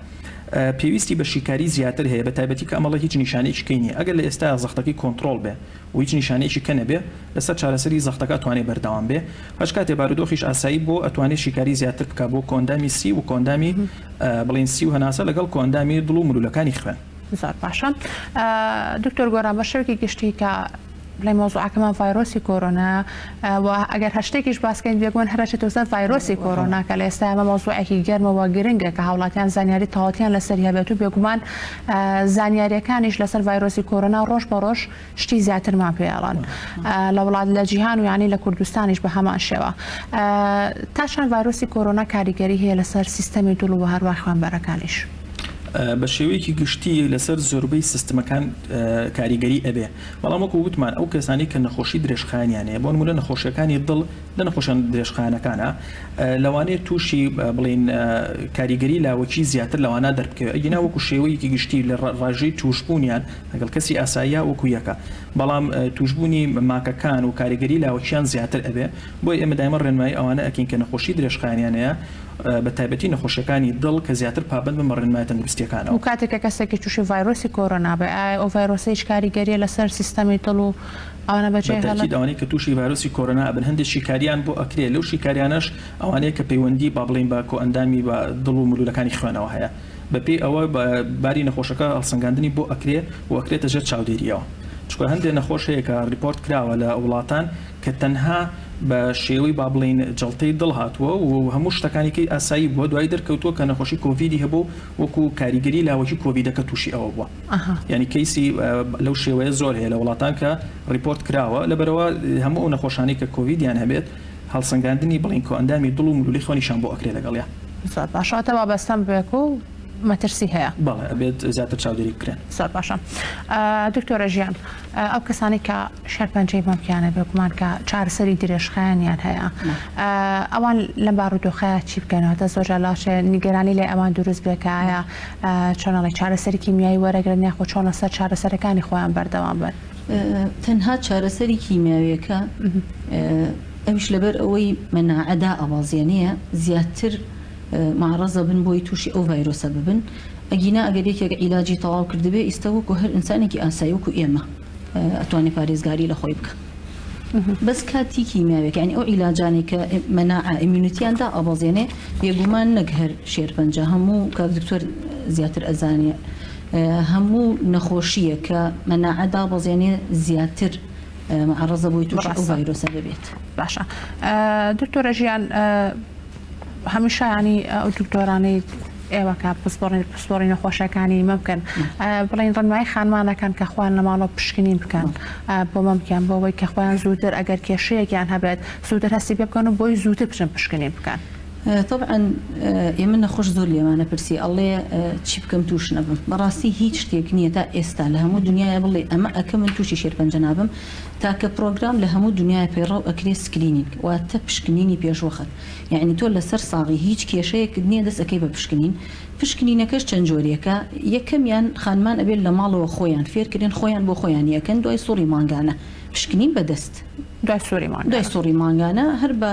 پێویستی بە شیکاری زیاتر هەیە بە تایبەتی کە ئەمەڵە هیچ نیشانەیەکی کەینی ئەگەر لە ئێستا زەختەکەی کۆنتترۆل بێ و هیچ نیشانەیەکی کەنە بێ لەسەر چارەسەری زەختەکە توانێت بەردەوام بێ هەش کاتێ بارودۆخیش ئاسایی بۆ ئەتوانێت شیکاری زیاتر بکە بۆ کۆندامی سی و کۆندامی بڵین سی و هەناسە لەگەڵ کۆندامی دڵ و مولولەکانی خوێن. زۆر باشە. دکتۆر گۆران بە شێوەیەکی گشتی کە بڵێ مۆزوعەکەمان ڤایرۆسی کۆرۆنا و ئەگەر هەشتێکیش باسکەین بێگومان هەرچێتە ڤایرۆسی کۆرۆنا کە لە ئێستا ئەمە مۆزوعێکی گەرمەوە گرنگە کە هاوڵاتیان زانیاری تەواوەتیان لەسەر هەبێت و بێگومان زانیاریەکانیش لەسەر ڤایرۆسی کۆرۆنا ڕۆژ بە ڕۆژ شتی زیاترمان پێڵان لە وڵات لە جیهان و یانی لە کوردستانیش بە هەمان شێوە. تاشان ڤایرۆسی کۆرۆنا کاریگەری هەیە لەسەر سیستەمی دڵ و هەروە خوێنبەرەکانیش. بە شێوەیەکی گشتی لەسەر زۆربەی سیستمەکان کاریگەری ئەبێ بەڵام وەکو وتمان ئەو کەسانی کە نەخۆشی درێژخایانیانەیە بۆ نمونە نەخۆشیەکانی دڵ لە نەخۆشیان درێژخایەنەکانە لەوانەیە تووشی بڵین کاریگەری لاوەکی زیاتر لەوانە دەربکەوە ئەگینا وەکو شێوەیەکی گشتی لە ڕاژەی توشبوونیان لەگەڵ کەسی ئاساییە وەکو یەکە بەڵام توشبوونی ماکەکان و کاریگەری لاوەکیان زیاتر ئەبێ بۆی ئێمە دایمە ڕێنمایی ئەوانە ئەکەین کە نەخۆشی درێژخایانیانەیە بە تایبەتی نەخۆشیەکانی دڵ کە زیاتر پابند بە ڕێنمای تەندروستیەکانەوە. و کاتێکە کەسێکی تووشی ڤایرۆسی کۆرۆنا بێ ئەو ڤایرۆسەیش کاریگەریە لەسەر سیستەمی دڵ و ئەوانە بەجێ ئەوانەی کە تووشی ڤایرۆسی کۆرۆنا ئەبن هەندێک شیکاریان بۆ ئەکرێ لەو شیکاریانەش ئەوانەیە کە پەیوەندی با بڵین بە کۆ ئەندامی بە دڵ و مولولەکانی خوێنەوە هەیە بەپێی ئەوە باری نەخۆشەکە هەڵسەنگاندنی بۆ ئەکرێ و ئەکرێتە ژێر چاودێریەوە چکە هەندێک نەخۆش هەیە کە ریپۆرت کراوە لە وڵاتان کە تەنها بە شێوەی با بڵین جەڵتەی دڵ هاتووە و هەموو شتەکانێکی ئاسایی بووە دوای دەرکەوتووە کە نەخۆشی کۆڤیدی هەبوو وەکو کاریگەری لاوەکی کۆڤیدەکە تووشی ئەوە بووە یعنی کەیسی لەو شێوەیە زۆر هەیە لە وڵاتان کە ریپۆرت کراوە لەبەرەوە هەموو ئەو نەخۆشانی کە کۆڤیدیان هەبێت هەڵسەنگاندنی بڵین کۆ ئەندامی دڵ و مولولی خۆنیشان بۆ ئەکرێ لەگەڵیان. زۆر باشەوە بەستەم بێک و مەترسی هەیە بەڵێ ئەبێت زیاتر چاودێری بکرێن. زۆر باشە. دکتۆرە ژیان ئەو کەسانی کە شەرپەنجەی مەمکیانە بێگومان کە چارەسەری درێژخایانیان هەیە ئەوان لە بارودۆخەیە چی بکەنەوە زۆر لاشێ نیگەرانی لێ ئەوان دروست بێکایە چۆنەڵی چارەسەری کیمیایی وەرەگرن یاخۆ چۆن لەسەر چارەسەرەکانی خۆیان بەردەوام بن. تەنها چارەسەری کیمیاویەکە ئەویش لەبەر ئەوەی مەناعەدا ئەوازیانەیە زیاتر معرضە بن بۆی تووشی ئەو ڤایرۆسە ببن ئەگینا ئەگەر یەکێک عیلاجی تەواو کردبێ ئیستەوەکو هەر ئینسانێکی ئاساییوەکو ئێمە ئەتوانێت پارێزگاری لە خۆی بکە بەس کاتی کیمیاوێک یعنی ئەو عیلاجانی کە مەناعە ئیمونیتیاندا ئەبازێنێ بێگومان نەک هەر شێرپەنجە هەموو کە دکتۆر زیاتر ئەزانێ هەموو نەخۆشیە کە مەناعەدا بەزێنێ زیاتر معرضە بۆی تووشی ئەو ڤایرۆسە ببێت. باشە. دکتۆرە ژیان هەمیشە ینی ئەو دکتۆرانی ئێوە کە پسپۆڕی نەخۆشەکانی مەمکن بڵین ڕنمای خانمانەکان کە خوان لە ماڵەوە پشکنین بکەن بۆ مەمکیان بۆەوەی کە خۆیان زووتر ئەگەر کێشەیەکیان هەبێت زووتر هەستی پێ بکەن و بۆی زووتر بچن پشکنین بکەن. طبعا ئێمە نەخۆش زۆر لێمانە پرسی ئەڵێ چی بکەم توش نەبم بەڕاستی هیچ شتێک نییە تا ئێستا لە هەموو دنیاە بڵێ ئەمە ئەکە من تووشی شێرپەنجە نابم تاکە پرۆگرام لە هەموو دنیای پێڕاو ئەکرێ سکرینینگ واتە پشکنینی پێشوەخت یعنی تۆ لەسەر ساغی هیچ کێشەیەک نییە دەست ئەەکەی بە پشکنین پشکنینەکەش چەند جۆرێکە یەکەمیان خانمان ئەبێت لە ماڵەوە خۆیان فێرکردن خۆیان بۆ خۆیان یەکەن دوای سوڕی مانگانە پشکنین بەدەست دوای سوڕی مانگانە هەر بە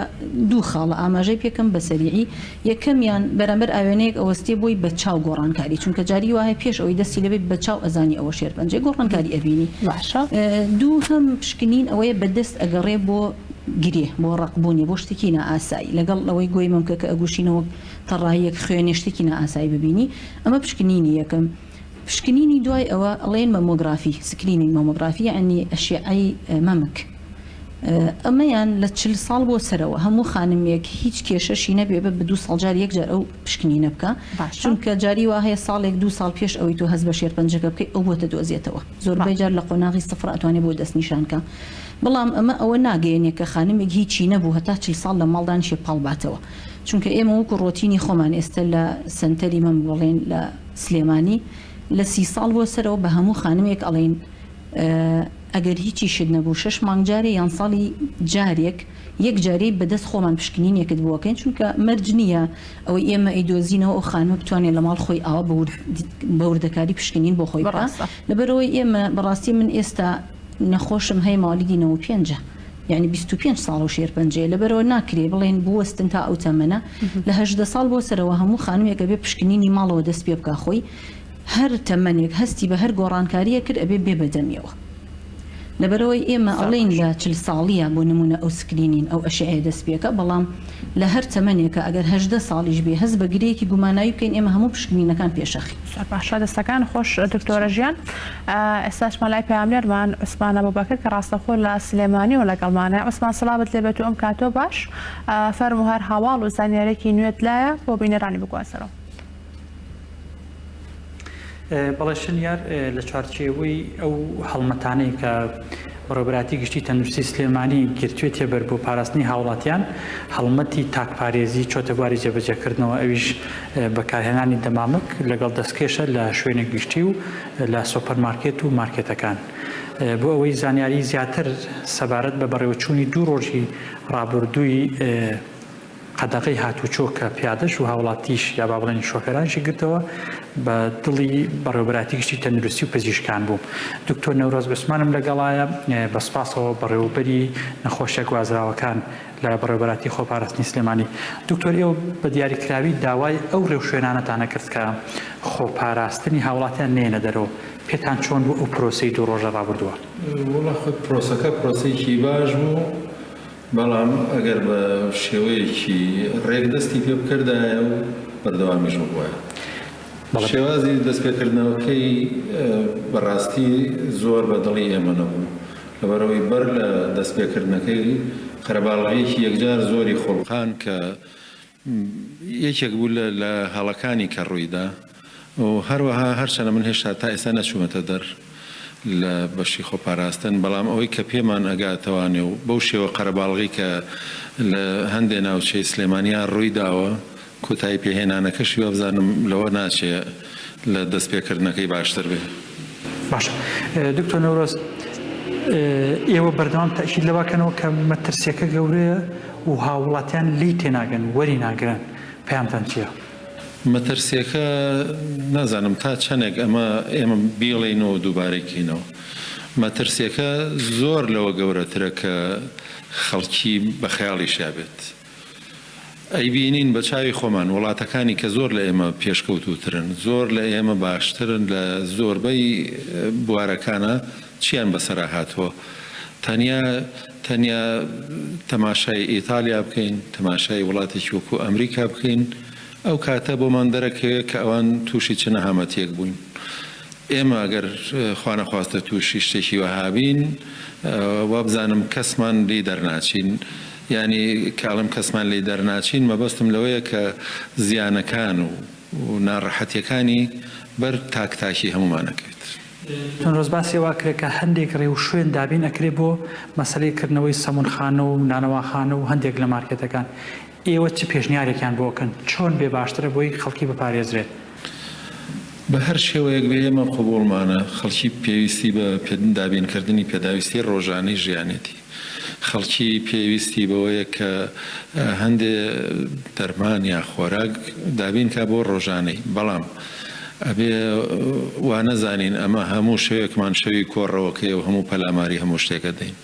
دوو خاڵە ئاماژەی پێکەم بە سەریعی یەکەمیان بەرامبەر ئاوێنەیەک ئەوەستێ بۆی بە چاو گۆڕانکاری چونکە جاری وایە پێش ئەوەی دەستی لەبێت بە چاو ئەزانی ئەوە شێرپەنجە گۆڕانکاری ئەبینی دوو هەم پشکنین ئەوەیە بەدەست ئەگەڕێ بۆ گرێ بۆ ڕقبوونی بۆ شتێکی نائاسایی لەگەڵ ئەوەی گۆی مەمکە کە ئەگوشینەوە تەڕایەک خوێنێ شتێکی نائاسایی ببینی ئەمە پشکنینی یەکەم پشکنینی دوای ئەوە ئەڵێن مەمۆگرافی سکرینینگ مەمۆگرافی ئەنی ئەشیعەی مەمک ئەمەیان لە 40 ساڵ بۆ سەرەوە هەموو خانمێک هیچ کێشەشی نەبێ بە 2 ساڵ جار یەکجار ئەو پشکنینە بکە چونکە جاری وا هەیە ساڵێک 2 ساڵ پێش ئەوەی تۆ هەست بە شێرپەنجەکە بکەی ئەو بۆتە دۆزێتەوە زۆربەی جار لە قۆناغی سفر ئەتوانێت بۆ دەستنیشانکە بەڵام ئەمە ئەوە ناگەیەنێ کە خانمێک هیچی نەبوو هەتا 40 ساڵ لە ماڵدانشێ پاڵباتەوە چونکە ئێمە وەکو ڕۆتینی خۆمان ئێستا لە سنتەری من بڵێن لە سلێمانی لە 30 ساڵ بۆ سەرەوە بە هەموو خانمێک ئەڵێن ئەگەر هیچی شت نەبوو 6 مانگ جارێ یان ساڵی جارێک یەک جارەی بەدەست خۆمان پشکنینێکت بووەکەین چونکە مەرج نییە ئەوەی ئێمە ئەیدۆزینەوە ئەو خانمە بتوانێت لە ماڵ خۆی ئاوا بەوردەکاری پشکنین بۆ خۆی بڕاست لەبەرەوەی ئێمە بەڕاستی من ئێستا نەخۆشم هەیە ماڵی 95 یعنی 25 ساڵ و شێرپەنجەیە لەبەرەوە ناکرێ بڵێن بوەستن تا ئەو تەمەنە لە 18 ساڵ بۆ سەرەوە هەموو خانوێکە بێ پشکنینی ماڵەوە دەست پێ بکە خۆی هەر تەمەنێک هەستی بە هەر گۆڕانکاریە کرد ئەبێ بێ بەدەمیەوە لەبەرەوەی ئێمە ئەڵێن لە 40 ساڵیە بۆ نمونە ئەو سکرینین ئەو ئەشعەیە دەست پێکە بەڵام لە هەر تەمەنێکە ئەگەر 18 ساڵیش بێ هەست بە گرەیەکی گوماناوی بکەین ئێمە هەموو پشکنینەکان پێشەخی باشە دەستەکان خۆش دکتۆرە ژیان ئێستاش مەلای پەیاملێرمان عوسمان ئەبوبەکر کە ڕاستەخۆ لە سلێمانی و لەگەڵمانە عوسمان سڵاوت لێبێت و ئەم کاتۆ باش فەرموو هەر هەواڵ و زانیارێکی نوێت لایە بۆ بینەرانی بگوازەرەوە بەڵێ شنیار لە چوارچێوەی ئەو هەڵمەتانەی کە بەڕێوەبەراتی گشتی تەندروستی سلێمانی گرتوێتێ بەر بۆ پاراستنی هاوڵاتیان هەڵمەتی تاکپارێزی چۆتە بواری جێبەجێکردنەوە ئەویش بەکارهێنانی دەمامک لەگەڵ دەستکێشە لە شوێنە گشتی و لە سۆپەرمارکێت و مارکێتەکان بۆ ئەوەی زانیاری زیاتر سەبارەت بە بەڕێوەچوونی دوو ڕۆژی ڕابردووی قەدەغەی هاتوچۆ کە پیادەش و هاوڵاتیش یا با بڵێن شۆفێرانشی گرتەوە بە دڵی بەڕێوەبەراتی گشتی تەندروستی و پزیشکان بوو دکتۆر نەورۆز بسمانم لەگەڵایە بە سپاسەوە بەڕێوەبەری نەخۆشیە گوازراوەکان لە بەڕێوەبەراتی خۆپاراستنی سلێمانی دکتۆر ئێوە بە دیاریکراوی داوای ئەو ڕێوشوێنانەتانە کرد کە خۆپاراستنی هاوڵاتیان نێنە دەرەوە پێتان چۆن بوو ئەو پرۆسەی دوو ڕۆژە ڕابردووە وەڵا خۆ پرۆسەکە پرۆسەیەکی باش بوو بەڵام ئەگەر بە شێوەیەکی ڕێکدەستی پێ بکردایە و بەردەوامیش بووە شێوازی دەستپێکردنەوەکەی بەڕاستی زۆر بە دڵی ئێمە نەبوو لەبەرەوەی بەر لە دەستپێکردنەکەی خەرەباڵغەیەکی یەکجار زۆری خۆڵقان کە یەکێک بوو لە هەڵەکانی کە ڕوویدا و هەروەها هەرچەنە من هێشتا تا ئێستا نەچوومەتە دەر لە بەشی خۆپاراستن بەڵام ئەوەی کە پێمان ئەگاتەوانێ و بەو شێوە قەرەباڵغی کە لە هەندێک ناوچەی سلێمانیان ڕوویداوە کۆتایی پێهێنانەکەشی بابزانم لەوە ناچێ لە دەستپێکردنەکەی باشتر بێ باش دکتۆر نەورۆز ئێوە بەردەوام تاکید لەواکەنەوە کە مەترسیەکە گەورەیە و هاوڵاتیان لی تێناگەن وەری ناگرن پێیانتان چییە؟ مەترسیەکە نازانم تا چەندێک ئێمە بیڵێنەوە دووبارێکینەوە مەترسیەکە زۆر لەوە گەورەترە کە خەڵکی بە خەیاڵی شابێت ئەیبینین بە چاوی خۆمان وڵاتەکانی کە زۆر لە ئێمە پێشکەوتوترن زۆر لە ئێمە باشترن لە زۆربەی بوارەکانە چیان بەسەرا هاتووە تەنیا تەماشای ئیتالیا بکەین تەماشای وڵاتێکی وەکو ئەمریکا بکەین ئەو کاتە بۆمان دەرەکەوێت کە ئەوان تووشی چ نەهامەتیەک بووین ئێمە ئەگەر خوا نەخواستە تووشی شتێکی وەهابین وابزانم کەسمان لی دەرناچین ینی کاڵم کەسمان لی دەرناچین مەبەستم لەوەیە کە زیانەکان و ناڕەحەتیەکانی بەر تاکتاکی هەمومانەکەوێت ڕۆز باسی وا کرێت کە هەندێک ڕێ و شوێن دابین ئەکرێ بۆ مەسەلەیکردنەوەی سەمونخانە و نانەواخانە و هەندێک لە مارکێتەکان ئێوە چ پێشنیارێکیان بۆکەن چۆن بێ باشترە بۆی خەڵکی بپارێزرێت بە هەر شێوەیەک بێ ئێمە قبوڵمانە خەڵکی پێویستی بە دابینکردنی پێداویستی ڕۆژانەی ژیانێتی خەڵکی پێویستی بەوەیە کە هەندێ دەرمان یا خۆراک دابینکە بۆ ڕۆژانەی بەڵام ئەبێ وا نەزانین ئەمە هەموو شەوێکمان شەوی کۆڕەوەکەی و هەموو پەلاماری هەموو شتێکە دەین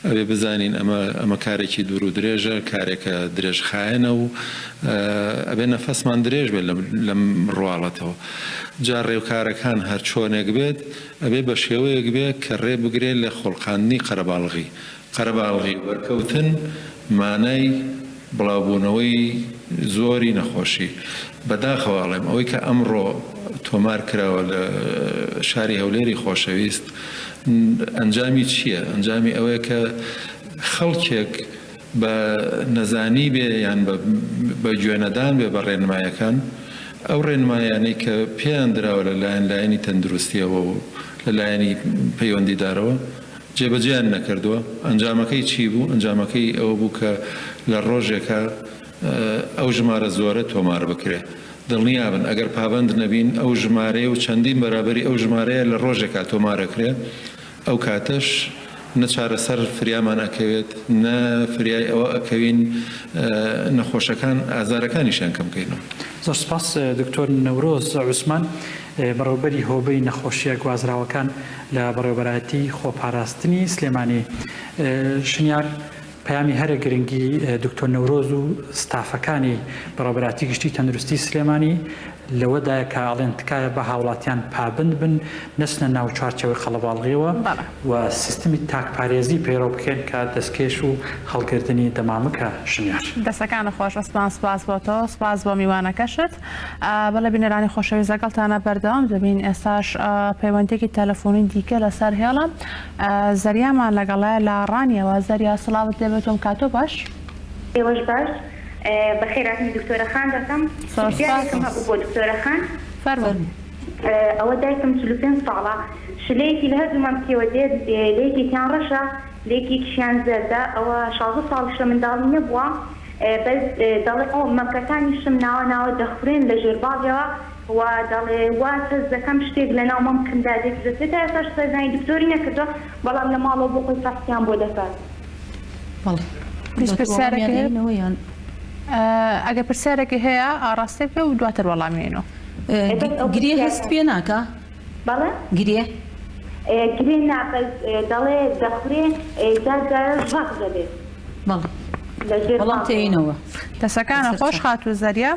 ئەبێ بزانین ئەمە کارێکی دوور و درێژە کارێکە درێژ خایەنە و ئەبێ نەفەسمان درێژ بێت لەم ڕواڵەتەوە جا ڕێوکارەکان هەر چۆنێک بێت ئەبێ بە شێوەیەک بێت کە ڕێ بگرێت لە خۆڵقاندنی قەرەباڵغی وەرکەوتن مانای بڵاوبوونەوەی زۆری نەخۆشی بەداخەواڵێم ئەوەی کە ئەمڕۆ تۆمار کراوە لە شاری هەولێری خۆشەویست ئەنجامی چییە؟ ئەنجامی ئەوەیە کە خەڵکێک بە نەزانی بێ یان بە گوێنەدان بێ بە ڕێنمایەکان ئەو ڕێنمایانەی کە پێیان درراوە لە لایەنی تەندروستیەوە و لە لایەنی پەیوەندیدارەوە جێبەجێیان نەکردووە ئەنجامەکەی چی بوو؟ ئەنجامەکەی ئەوە بوو کە لە ڕۆژێکە ئەو ژمارە زۆرە تۆمار بکرێت دڵنیابن ئەگەر پابند نەبین ئەو ژمارەیە و چەندین بەرابەری ئەو ژمارەیە لە ڕۆژێکا تۆمارەکرێت ئەو کاتەش نەچارەسەر فریامان ئەکەوێت نە فریای ئەوە ئەکەوین نەخۆشەکان ئازارەکانیشان کەم بکەینەوە. زۆر سپاس دکتۆر نەورۆز عوسمان بەڕێوەبەری هۆبەی نەخۆشیە گوازراوەکان لە بەڕێوەبەرایەتی خۆپاراستنی سلێمانی شنیار پەیامی هەرە گرنگی دکتۆر نەورۆز و ستافەکانی بەڕێوەبەرایەتی گشتی تەندروستی سلێمانی لەوەدایە کە ئاڵێن تکایە بە هاوڵاتیان پابند بن نەچنە ناو چوارچەوەی خەڵەباڵغیەوە و سیستمی تاکپارێزی پەیڕەو بکەن کە دەستکێش و هەڵگرتنی دەمامکە شنیار. دەستەکانە خۆش سپاس بۆ تۆ سپاس بۆ میوانەکەشت بەڵێ بینەرانی خۆشەویست لەگەڵتانە بەردەوام دەبین ئێستاش پەیوەندێکی تەلەفۆنی دیکە لەسەر هێڵە زەریامان لەگەڵایە لە ڕانیەوە زەریا سڵاوت لێبێتۆم کاتۆ باش ئێوەش باش بەخێراتنی دکتۆرە خان دەکەم سوالێکم هەبوو بۆ دکتۆرە خان ئەوە دایکم 45 ساڵە شلەیەکی لە هەردوومان پێوە دێت لێکێکیان ڕەشە لێکێکیشیان زەردە ئەوە 16 ساڵیشە منداڵی نەبووە بەس دەڵێ ئەو مەمکەکانیشم ناوە دەخورێن لە ژێرباڵیەوە و دەڵێ وا تەز دەکەم شتێک لە ناو مەمکمدا دێکرێت تا ئێستاش سەرزانی دکتۆری نەکردووە بەڵام لە ماڵەوە بۆ خۆی فاسیان بۆ دەکات ئەگە پرسیارێکی هەیە ئاڕاستی پێ و دواتر وەڵامێنەوە گرێ هەست پێ ناکە بەڵێ گرێ ناپەز دەڵێ دەخورێ ژاق دەبێت بەڵام تێینەوە دەسەکانە خۆش خات و زەریە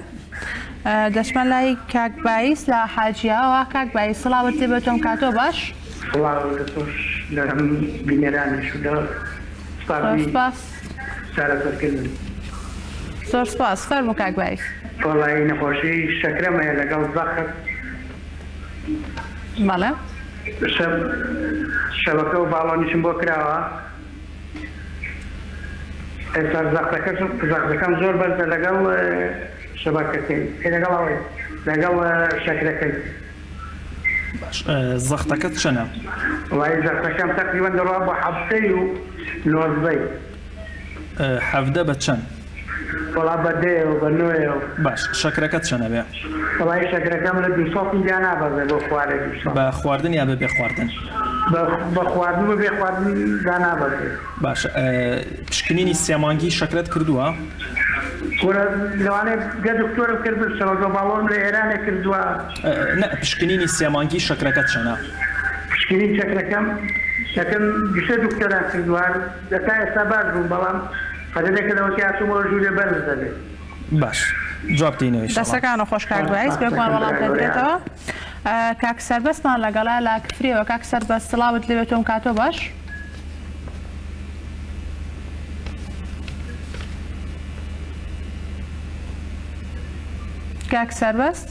دەشمە لای کاک بایس لە حاجیاوە کاک بایس سڵاوت لێ بێتۆم کاتۆ باش زۆر سپاس فەرموو کاک بایس وەڵی نەخۆشی شەکرەمەیە لەگەڵ زەخت بەڵێ شەبەکە و باڵۆنیشم بۆ کراوە ئێستا زەختەکەم زۆر بەرزە لەگەڵ شەبەکەکەی لەگەڵەوەی لەگەڵ شەکرەکەی زەختەکەت چەنە؟ وڵی زەختەکەم تەقریبەن دەڕوا بۆ 19 حەفدە بە چەند؟ وڵا بە دێ و بە نوێ و باش شەکرەکەت چەنە بێ؟ وڵی شەکرەکەم لە 200 جا نابەزێ بۆ خوارد بە خواردن یا بە بێ خواردن؟ بە خواردن و بێ خواردن جا نابەزێ. باش پشکنینی سێمانگی شەکرەت کردووە؟ لەوانێ گە دکتۆرم کرد شەوەگە باڵۆم لە ئێرانێ کردووە. پشکنینی سێمانگی شەکرەکەت چەنە؟ پشکنین شەکرەکەم شەکەم گشتە دکتۆران کردووە دەتا ئێستا باش بووم بەڵام خەدەدێکە لەوەکی هاتوومەوە ژوورێ بەرز دەبێت. باش جوابتینەوەی دەستەکانە خۆش کاک بایس بێکمان وەڵام دەدرێتەوە کاک سەربەستمان لەگەڵا لا کفریەوە کاک سەربەست سڵاوت لێ بێتۆم کاتۆ باش کاک سەربەست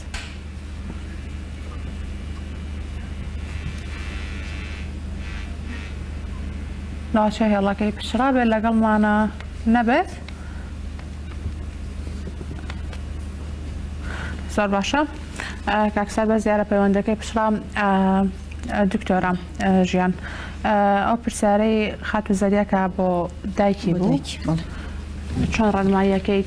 ناچە هێڵەکەی پشرا بێت لەگەڵمانە نەبێت زۆر باشە کاکسەر بە زیارە پەیوەندەکەی پشرا دکتۆرە ژیان ئەو پرسیارەی خات و زەریەکە بۆ دایکی بوو چۆن ڕەنماییەکەی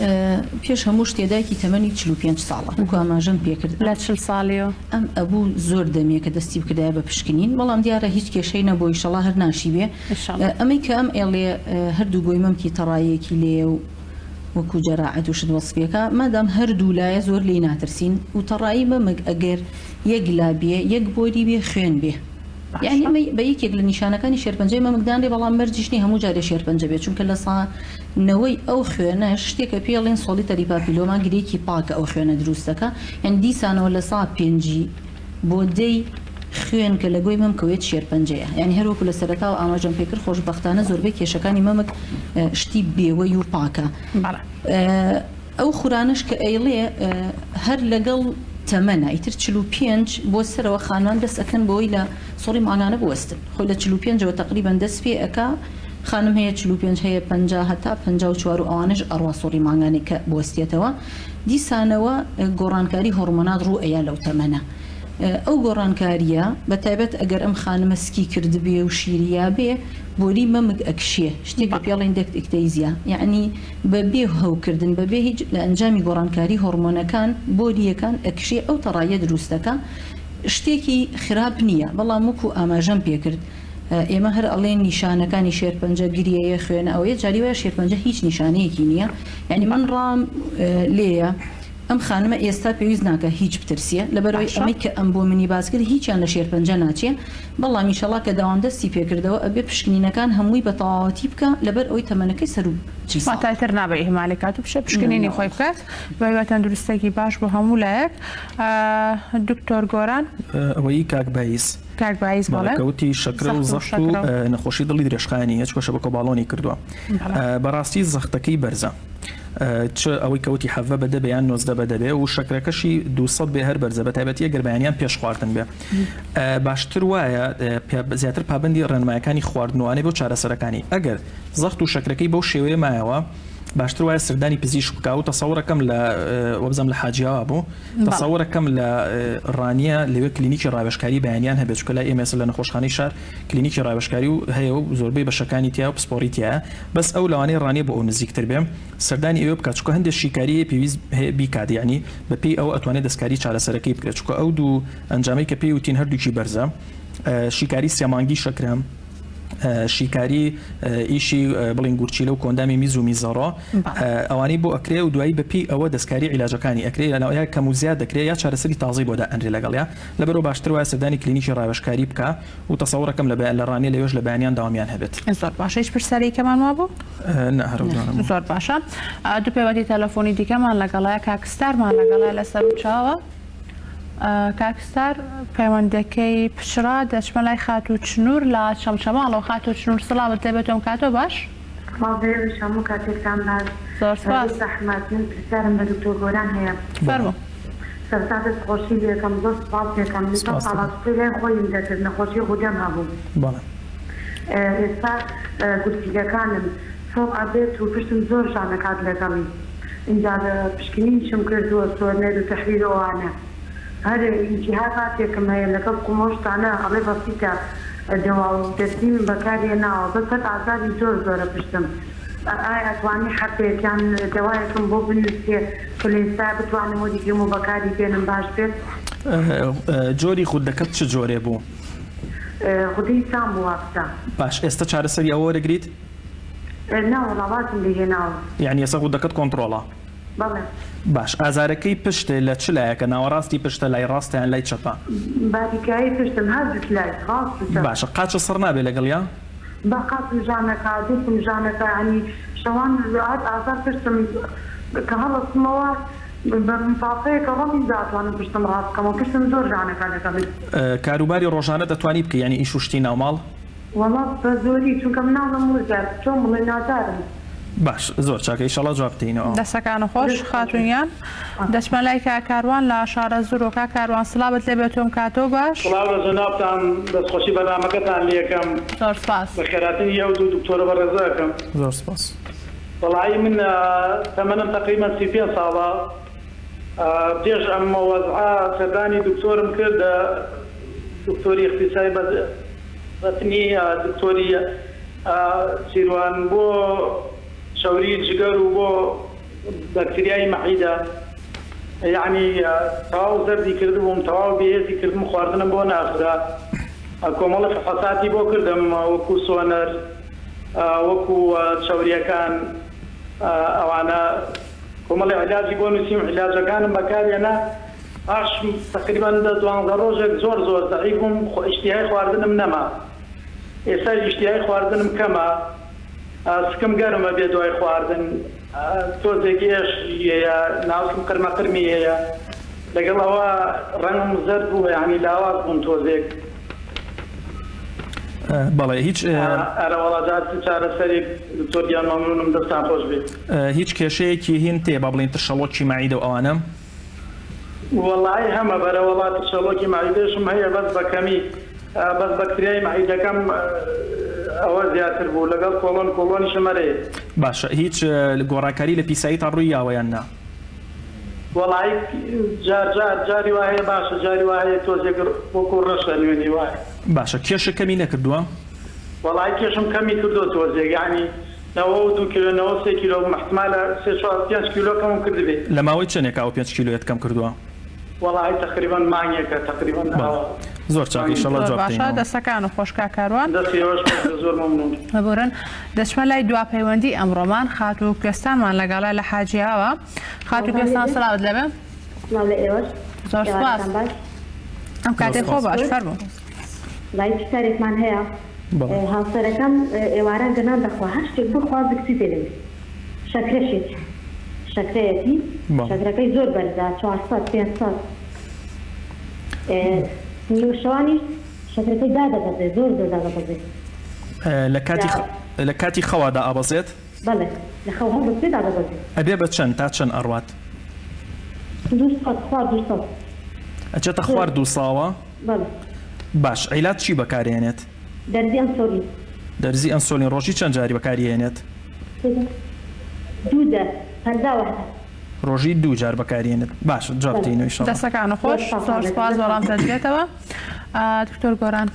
پێش هەموو شتێ دایکی تەمەنی 45 ساڵە وەکو ئاماژەم پێکرد لە 40 ساڵیەوە ئەم ئەبوو زۆر دەمێکە دەستی بکردایە بە پشکنین بەڵام دیارە هیچ کێشەی نەبوو ئینشەڵا هەر ناشی بێ ئەمەی کە ئەم ئێڵێ هەردوو بۆی مەمکی تەڕایەکی لێ و وەکو جەراعەت و شت وەسفیەکە مادام هەردوو لایە زۆر لی ناترسین و تەڕایی بەمەک ئەگەر یەک لابێ یەک بۆری بێ خوێن بێ یعنی بە یەکێک لە نیشانەکانی شێرپەنجەی مەمەکدانێ بەڵام مەرجیشنی هەموو جارێ شێرپەنجە بێت چونکە لە سانەوەی ئەو خوێنە شتێکە پێڵێن سۆلیتەری پاپیلۆما گرێکی پاکە ئەو خوێنە دروستەکە یان دیسانەوە لە سا پێنجی بۆ دەی خوێن کە لە گوۆی مەمکەوێت شێرپەنجەیە یعنی هەروەکو لە سەرەتاوە ئاماژەم پێکرد خۆشبەختانە زۆربەی کێشەکانی مەمک شتی بێوەی و پاکە ئەو خورانش کە ئەیڵێ هەر لەگەڵ تەمەنە ئیتر 45 بۆ سەرەوە خانوان دەست ئەکەن بۆی لە سۆڕی ماگانە بوەستن خۆی لە 45ەوە تقریبان دەست پێ ئەکا خانم هەیە 45 هەیە 50 هەتا 54 و ئەوانش ئەڕوا سۆڕی ماگانی کە بوەستێتەوە دیسانەوە گۆڕانکاری هۆرمۆنات ڕوو ئەیە لەو تەمەنە ئەو گۆڕانکاریە بە تایبەت ئەگەر ئەم خانمە سکی کرد بێ و شیریا بێ بۆری مەمک ئەکشێ شتێک بە پێڵین دەکت ئیکتەیزیا یعنی بەبێ هەوکردن بەبێ هیچ لە ئەنجامی گۆڕانکاری هۆرمۆنەکان بۆریەکان ئەکشێ ئەو تەڕایە دروستەکە شتێکی خراپ نییە بەڵام وەکو ئاماژەم پێکرد ئێمە هەر ئەڵێن نیشانەکانی شێرپەنجە گریەیە خوێنە ئەوەیە جاریوایە شێرپەنجە هیچ نیشانەیەکی نییە یعنی من ڕام لێیە ئەم خانمە ئێستا پێویست ناکە هیچ بترسیە لەبەرەوەی ئەمەی کە ئەم بۆ منی باسکرد هیچیان لە شێرپەنجە ناچێ بەڵام ئینشەڵا کە داوامدەستی پێکردەوە ئەبێ پشکنینەکان هەمووی بە تەواوەتی بکە لەبەر ئەوەی تەمەنەکەی سەر و تایتر نابێ ئیهمالێکات و بشە پشکنینی خۆی بکات بەوەی تەندروستێکی باش بۆ هەموو لایەک دکتۆر گۆران ئەوەی کاک بەیس کاکبایز کەوتی شەکرە و زەخت و نەخۆشی دڵی درێژخانی هیچ کۆشە بە کۆباڵۆنی کردووە بەڕاستی زەختەکەی بەرزە چ ئەوەی کەوتی حەڤە بەدە بەیان نۆزدە بەدە بێ و شەکرەکەشی 200 بێ هەر بەرزە بە تایبەتی ئەگەر بەیانیان پێش خواردن بێ باشتر وایە زیاتر پابندی ڕێنمایەکانی خواردنوانەی بۆ چارەسەرەکانی ئەگەر زەخت و شەکرەکەی بەو شێوەیە مایەوە باشتر وایە سردانی پزیشک بکە و تەسەوڕەکەم لە وەبزەم لە حاجیاوە بوو تەسەوڕەکەم لە ڕانیە لەوێ کلینیکی ڕاوێژکاری بەیانیان هەبێت چکە لای ئێمەس لە نەخۆشخانەی شار کلینیکی ڕاوێژکاری و هەیە و زۆربەی بەشەکانی تیا و پسپۆریتیایە بەس ئەو لەوانەیە ڕانیە بۆ ئەو نزیکتر بێ سردانی ئێوە بکات چکە هەندێک شیکاری پێویست بیکات یعنی بەپێی ئەو ئەتوانێت دەستکاری چارەسەرەکەی بکرێت چکە ئەو دوو ئەنجامەی کە پێی وتین هەردووکی بەرزە شیکاری سێمانگی شەکرەم شیکاری ئیشی بڵین گورچی لە و کۆندامی میز و میزەڕۆ ئەوانەی بۆ ئەکرێ و دوایی بەپی ئەوە دەستکاری عیلاجەکانی ئەکرێ لەناوەیە کەم و زیاد دەکرێت یا چارەسەری تازەی بۆ دائەنرێ لەگەڵیا لەبەرەوە باشتر وایە سەردانی کلینیکی ڕاوێژکاری بکە و تەسەوڕەکەم لە ڕانیە لەوێژ لە بەیانیان داوامیان هەبێت زۆر باشە هیچ پرسیارێکمان وا بوو زۆر باشە دوو پێوەتی تەلەفۆنی دیکەمان لەگەڵایە کاکستارمان لەگەڵای لەسەر و چاوە کاکستار پەیوەندەکەی پشرا دەچمە لای خات و چنوور لە چەمچەماڵەوە خات و چنوور سڵاوت دەبێتەوەم کاتۆ باش هەموو کاتێکتان باش زۆر سپاس زەحمەتن پرسیارم بە دکتۆر گۆران هەیە فەرموو سەرتا دەستخۆشی لێکەم زۆر سپاس دەکەم ساڵاتپی لای خۆیم دەکرد نەخۆشی خودیان هەبوو ئێستا گوتیلەکانم سۆڵ ئەبێت و پشتم زۆر شانەکات لەگەڵی اینجا پشکنینیشم کردووە سۆرنێر و تەحویلەوانە هەر ئینتیها کاتێکم هەیە لەگەڵ قومۆشتانە ئەڵێ بەسیتە دەوا و دەستیم بەکارێ ناوە بەسەر ئازاری زۆر زۆرە پشتم ئایا ئەتوانی حەقێکیان دەوایەکم بۆ بنووسێ کە لە ئێستا بتوانم و دیگەم و بەکاری بێنم باش بێت جۆری خودەکەت چ جۆرێ بوو؟ خودی سام بووە باش ئێستا چارەسەری ئەوە دەگریت؟ ناوەڵاواتم لێهێناوە یعنی ئێستا خودەکەت کۆنتڕۆڵە؟ باش ئازارەکەی پشت لە چ لایەکە ناوەڕاستی پشتە لای ڕاستیان لای چەپە باریکایی پشتم هەردووک لای باشە قاچە سڕ نابێ لەگەڵیا با قاچم ژانەکە دەستم ژانەکە ینی شەوان ئازار پشتم کە هەڵەستمەوە بە مسافەیەکە ڕەمی داتوانم پشتم ڕاستکەمەوە پشتم زۆر ژانەکە لەگەڵی کاروباری ڕۆژانە دەتوانی بکە یعنی ئیش و شتی ناوماڵ وەڵا بە زۆری چونکە مناڵم وزار چۆن بڵێ نادارم باش زۆر چاکە ئیشەڵا جواب بدەینەوە دەستەکانە خۆش خاتونیان دەچمە لای کاروان لە شارە زورۆکە کاروان سڵاوت لێ بێتۆم کاتۆ باش سڵاو جەنابتان دەستخۆشی بەنامەکەتان لێکەم زۆر سپاس بەخێراتنی ئەو دوو دکتۆرە بەڕێزەکەم زۆر سپاس وەڵایی من تەمەنم تقریبا 35 ساڵە پێش ئەم وەزعە سەردانی دکتۆرم کرد دکتۆری اختصاصی بەتنی دکتۆری سیروان بۆ شەوری جگەر و بۆ بەکتریای مەعیدە یعنی تەواو زەردی کردبووم تەواو بێهێزی کردم خواردنم بۆ ناخرا کۆمەڵە فحوساتی بۆ کردم وەکو سۆنەر وەکو شەوریەکان ئەوانە کۆمەڵی علاجی بۆ نووسیم علاجەکانم بەکارێنا ئاش تقریبا 12 ڕۆژێک زۆر ضعیف بووم ئیشتیهای خواردنم نەما ئێستا ئیشتیهای خواردنم کەمە سکم گەرمە بێ دوای خواردن تۆزێکی ئێشیەیە ناوسم قرمەقرمی هەیە لەگەڵ ئەوە ڕەنگم زەرد بوو یعنی لاواز بووم تۆزێک بەڵێ هیچ ئەرەوەڵاجات چارەسەری زۆریان مەمنونم دەستان خۆش بێت هیچ کێشەیەکی هین تێ با بڵین تشەڵۆکی مەعیدە و ئەوانە وەڵای هەمە بەرەوەڵات تشەڵۆکی مەعیدەشم هەیە بەس بەکەمی بەس بەکتریای مەعیدەکەم ئەوە زیاتر بوو لەگەڵ کۆڵۆنی شەمەرێ باشە هیچ گۆڕاکاری لە پیسایی تا ڕووی یاوەیان نا وەڵای جاری وایە باشە جاری وایە تۆزێک وەکو ڕەشە نوێنی وایە باشە کێشە کەمی نەکردووە وەڵای کێشم کەمی کردو تۆزێک یعنی 92 کیلۆ 93 کیلۆ محتمالە 5 کیلۆ کەمم کردبێت لە ماوەی چەندێک 5 کیلۆیت کەم کردووە وەڵای تقریبا مانگێکە تقریبا زۆر چاک ئینشەڵا جواب باشە دەستەکان و خۆشکا کاروان زۆر مەمنون ببورن دەچمە لای دواپەیوەندی ئەمڕۆمان خات و کوێستانمان لەگەڵای لە حاجیاوە خات و کوێستان سڵاوت لەبێ زۆر سپاس ئەم کاتێ خۆ باش فەرموو لای سەرێکمان هەیە هاوسەرەکەم ئێوارە گەنان دەخوا هەر شتێک بخوا بکسی دەوێت شەکرەشێت شەکرەیەتی شەکرەکەی زۆر بەرزە 400 500 نیوشەوانیش شەکرەکەی دادەبەزێت زۆر دادەبەزێت لە کاتی خەوادا ئابەزێت بەڵێ لە خەو هەڵبەزێت دادەبەزێت ئەبێ بە چەند تا چەند ئەڕوات 200 ئەچێتە خوار دوو ساوە باش عیلات چی بەکارێنێت دەرزی ئەنسۆلین دەرزی ئەنسۆلین ڕۆژی چەند جاری بەکارێنێت ڕۆژی 2 جار بەکارێنێت باش جوابتینەوەی شەڵ دەستەکانە خۆش زۆر سپاس وەڵام دەدرێتەوە دکتۆر گۆران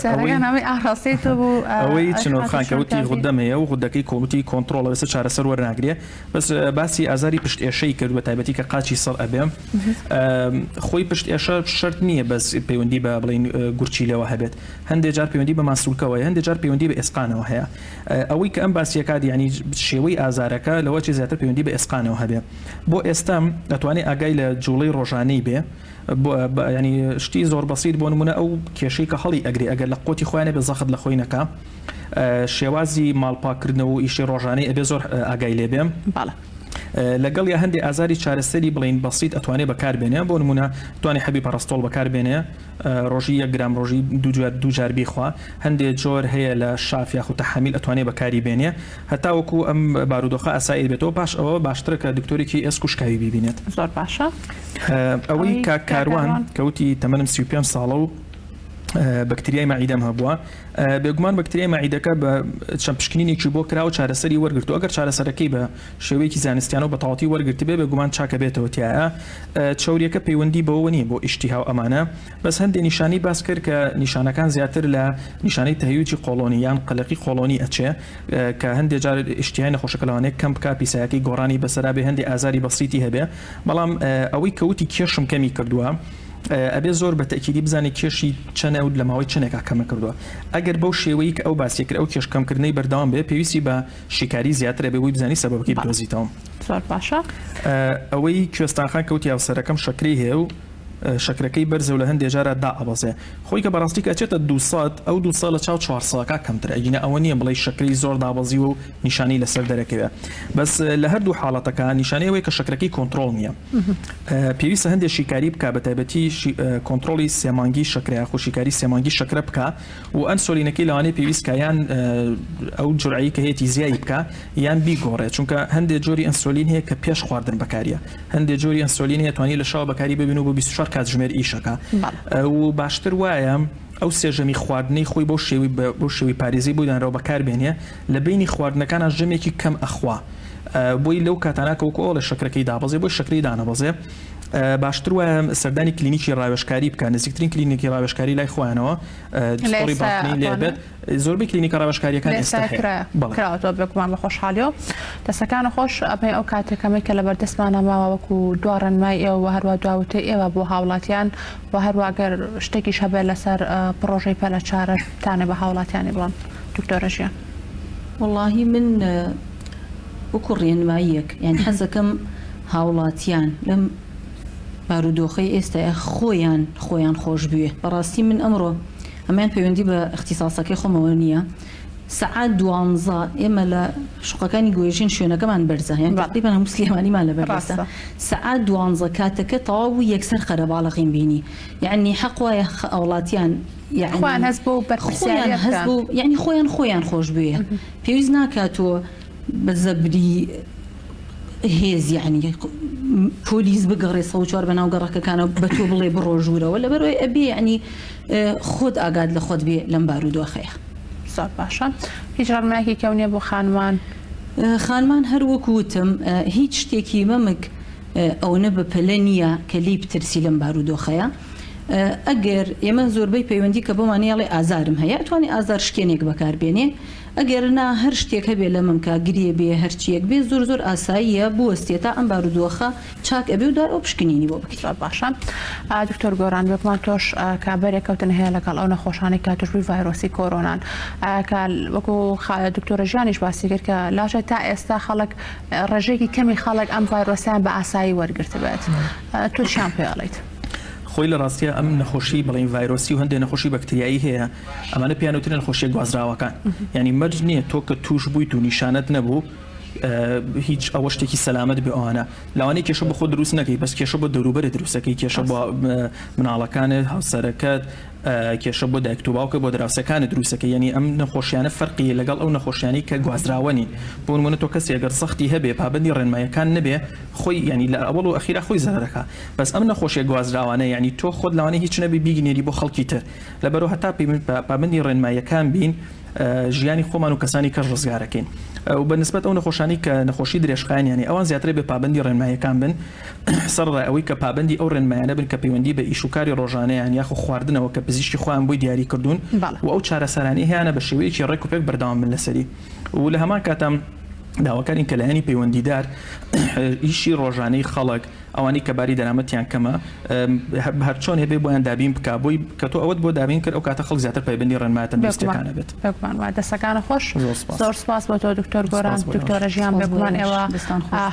سەرەکانەوەی ئاڕاستی تۆ بوو ئەوەی چنۆخانکەوتی غودەمەیە و غودەکەی کۆمەتی کۆنتڕۆڵە بەسەر چارەسەر وەرناگرێ بەس باسی ئازاری پشت ئێشەی کرد بە تایبەتی کە قاچی سەڵ ئەبێ خۆی پشت ئێشە شەرت نییە بەس پەیوەندی بە بڵین گورچی لەوە هەبێت هەندێک جار پەیوەندی بە ماسوولکەوە هەندێک جار پەیوەندی بە ئێسقانەوە هەیە ئەوەی کە ئەم باسیەکات یعنی شێوەی ئازارەکە لەوە چی زیاتر پەیوەندی بە ئێسقانەوە هەبێ بۆ ئێستا دەتوانێت ئاگای لە جوڵەی ڕۆژانەی بێ ینی شتی زۆر بەسیت بۆ نمونە ئەو کێشەی کە هەڵی ئەگری ئەگەر لە قوتی خۆیانە بە زەخت لە خۆی نەکە شێوازی ماڵپاکردنەوە و ئیشی ڕۆژانەی ئەبێ زۆر ئاگای لێبێم لەگەڵ یا هەندێک ئازاری چارەسەری بڵین بەسیت ئەتوانێت بەکاربێنێ بۆ نمونە توانێت حەبی پەرستۆڵ بەکاربێنێ ڕۆژی 1 گرام ڕۆژی 2 جار بیخوا هەندێک جۆر هەیە لە شاف یاخود تەحمیل ئەتوانێت بەکاری بێنێ هەتا وەکو ئەم بارودۆخە ئەسایی بێتەوە پاش ئەوە باشترە کە دکتۆرێکی ئێسکوشکاوی بیبینێت زۆر باشە ئەوەی کاروان کەوتی تەمەنم 35 ساڵە و بەکتریای مەعیدەم هەبووە بێگومان بەکتریای مەعیدەکە بە چەند پشکنینێکی بۆ کرا و چارەسەری وەرگرتو ئەگەر چارەسەرەکەی بە شێوەیەکی زانستیانە و بە تەواوەتی وەرگرتی بێ بێگومان چاکە بێتەوە تایە چاوریەکە پەیوەندی بەوە نیە بۆ ئیشتیها و ئەمانە بەس هەندێک نیشانی باس کرد کە نیشانەکان زیاتر لە نیشانەی تەهیوجی قۆڵۆنی یان قەلەقی قۆڵۆنی ئەچێ کە هەندێک جار ئیشتیهای نەخۆشەکە لەوانەیە کەم بکە پیسایەکەی گۆڕانی بەسەرا بێ هەندێک ئازاری بەسیتی هەبێ بەڵام ئەوەی کەوتی کێشم کەمی کردووە ئەبێ زۆر بە تەکیدی بزانێت کێشی چەنە و لە ماوەی چنێکا کەمە کردووە ئەگەر بەو شێوەیە کە ئەو باسیەکرد ئەو کێشکەمکردنەی بەردەوام بێ پێویستی بە شیکاری زیاترە بێ بۆی بزانی سەبەبەکەی بدۆزیتەوە زۆر باشە ئەوەی کوێستانخان کەوتی هاوسەرەکەم شەکرەی هەیە و شەکرەکەی بەرزە و لە هەندێک جارە دائەبەزێ خۆی کە بەڕاستی کەچێتە 200 ئەو 200 لە چاو 400 کەمتر ئەگینە ئەوە نییە بڵێ شەکری زۆر دابەزی و نیشانی لەسەر دەرەکەوێت بەس لە هەردوو حاڵەتەکە نیشانەیەوەی کە شەکرەکەی کۆنتڕۆڵ نییە پێویستە هەندێک شیکاری بکە بە تایبەتی کۆنتڕۆڵی سێمانگی شەکرە خۆ شیکاری سێمانگی شەکرە بکە و ئەنسۆلینەکەی لەوانەیە پێویست کە یان ئەو جورعی کە هەیەی زیایی بکە یان بیگۆڕێت چونکە هەندێک جۆری ئەنسۆلین هەیە کە پێش خواردن بەکاریە هەندێک جۆری ئەنسۆلین هەیە توانی لە شاو بەکاری ببین و بۆ 24 کات ژمێر ئیشەکە و باشتر وایە ئەو سێژەمی خواردنەی خۆی بۆ شێوی پارێزی بۆدانەوە بەکاربێنێ لە بینی خواردنەکانە ژەمێکی کەم ئەخوا بۆی لەو کاتاناکەوکۆ لە شەکرەکەی دابەزێ بۆی شەکری دانەبەزێ باشتر وایە سەردانی کلینیکی ڕاوێژکاری بکە نزیکترین کلینیکی ڕاوێژکاری لای خۆیانەوە دکتۆری باطنی لێبێت زۆربەی کلینیکە ڕاوێژکاریەکان ئێستا کراوەتەوە بێگومان بە خۆشحالیەوە دەستەکانە خۆش ئەبێ ئەو کاتێکەمەی کە لە بەردەستمانە ماوە وەکو دوڕەنمای ئێوە هەروە دواوتەی ئێوە بۆ هاوڵاتیان و هەروەگەر شتێکیش هەبێت لەسەر پرۆژەی پەلەچارەتانێ بە هاوڵاتیانی بڵن دکتۆرە ژیان واللهی من وەکو ڕێنماییەک یعنی حەزەکەم هاوڵاتیان لەم بارودۆخەی ئێستا خۆیان خۆش بوێ بەڕاستی من ئەمڕۆ ئەمان پەیوەندی بە اختصاسەکەی خۆمەوە نییە سعات 12 ئێمە لە شوقەکانی گوێژین شوێنەکەمان بەرزە یان تقریبا هەموو سلێمانیمان لە بەرزە سعات 12 کاتەکە تەواو یەکسەر خەرەباڵەقین بینی یعنی حەق وایە ئەوڵاتیان خۆیان هەست بۆ بەرپرسیاری یعنی خۆیان خۆش بوێ پێویست ناکاتەوە بە زەبری هێز یعنی پۆلیس بگەڕێ 104 بەناو گەڕەکەکانەوە بە تۆ بڵێ بڕۆژوورەوە لەبەرەوەی ئەبێ یعنی خۆت ئاگاد لە خۆت بێ لەم بارودۆخەیە زۆر باشە هیچ ڕەرمایەکی کەونیە بۆ خانمان هەر وەکوتم هیچ شتێکی مەمک ئەوە بە پەلە نییە کە لی بترسی لەم بارودۆخەیە ئەگەر ئێمە زۆربەی پەیوەندی کە بۆمانیاڵێ ئازارم هەیە توانی ئازار شکێنێک بەکاربێنێ ئەگەر نا هەر شتێک هەبێ لە منکە گریە بێ هەرچیەک بێ زۆر ئاساییە بوەستێتا ئەم بارودۆخە چاک ئەبێ و دار ئەو پشکنینی بۆ بکەیت باشە دکتۆر گۆران بێکمان تۆش کابرێک کەوتن هەیە لەگەڵ ئەو نەخۆشانی کە توشبووی ڤایرۆسی کۆرۆنان وەکو دکتۆرە ژیانیش باسی کرد کە لاشە تا ئێستا خەڵک ڕێژێکی کەمی خەڵک ئەم ڤایرۆسیان بە ئاسایی وەرگرت بێت تۆ چیان پێڵیت خۆی لە ڕاستیە ئەم نەخۆشی بڵین ڤایرۆسی و هەندێک نەخۆشی بەکتریایی هەیە ئەمانە پیانوترن خۆشیە گوازراوەکان یعنی مەرج نییە تۆ کە توش بوویت و نیشانەت نەبوو هیچ ئەوە شتێکی سەلامەت بێ ئەوانە لەوانەیە کێشە بە خۆ دروست نەکەی بەس کێشە بۆ دەوروبەرت دروستەکەی کێشە بۆ مناڵەکانت هاوسەرەکەت کێشە بۆ دایک و باوکە بۆ دراوسەکانت دروستەکەی یعنی ئەم نەخۆشیانە فەرقی لەگەڵ ئەو نەخۆشیانی کە گوازراوەنی بۆ نمونە تۆ کەسی ئەگەر سەختی هەبێ پابەندی ڕێنماییەکان نەبێ خۆی ینی لە ئەوڵ و ئەخیرا خۆی زەرەکە بەس ئەم نەخۆشیە گوازراوانە یعنی تۆ خۆت لەوانەیە هیچ نەبی بیگنێری بۆ خەڵکی تر لەبەرەوە هەتا پابەندی ڕێنماییەکان بین ژیانی خۆمان و کەسانی کەس ڕزگارەکەین و بەنسبەت ئەو نەخۆشانی کە نەخۆشی درێژخایان یعنی ئەوان زیاتر بێ پابەندی ڕێنماییەکان بن سەرڕای ئەوەی کە پابەندی ئەو ڕێنمایانە بن کە پەیوەندی بە ئیشوکاری ڕۆژانەیان یاخو خواردنەوە کە پزیشکی خۆیان بۆی دیاری کردوون و ئەو چارەسەرانی هەیەە بە شێوەیەکی ڕێک و پێک بەردەوام بن لەسەری و لە هەمان کاتام داواکارین کە لایەنی پەیوەندیدار ئیشی ڕۆژانەی خەڵک ئەوانی کە باری دەرامەتیان کەمە هەرچۆن هەبێ بۆیان دابین بکە بۆی کە تۆ ئەوەت بۆ دابین کرد ئەو کاتە خەڵک زیاتر پەیوەندی ڕێنمایە تەندروستیەکانە بێت دەستەکانە خۆش زۆر سپاس بۆ تۆ دکتۆر گۆران دکتۆرە ژیان بێگومان ئێوە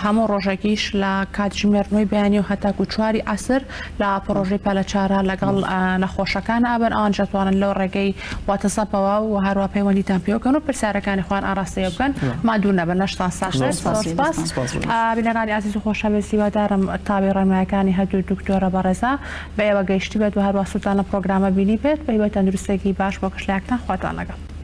هەموو ڕۆژێکیش لە کاتژمێردنەوەی بەیانی و هەتاکو 4 عەسر لە پرۆژەی پەلەچارە لەگەڵ نەخۆشەکان ئابن ئەوان جەتوانن لەو ڕێگەی واتسەپەوە و هەروە پەیوەندیتان پێوەکەن و پرسیارەکانی خۆیان ئاراستەیە بکەن مادوو نەبن لە شتان سپاس بینەرانی عزیز و خۆشەویست هیوادارم تابی ڕێنماییەکانی هەردوو دکتۆرە بەڕێزا بە ئێوە گەیشتی بێت و هەروە سووتان لە پرۆگرامە بینی بێت بە هیوای تەندروستێکی باش بۆ کەشلایەکتان خواتان لەگەڵ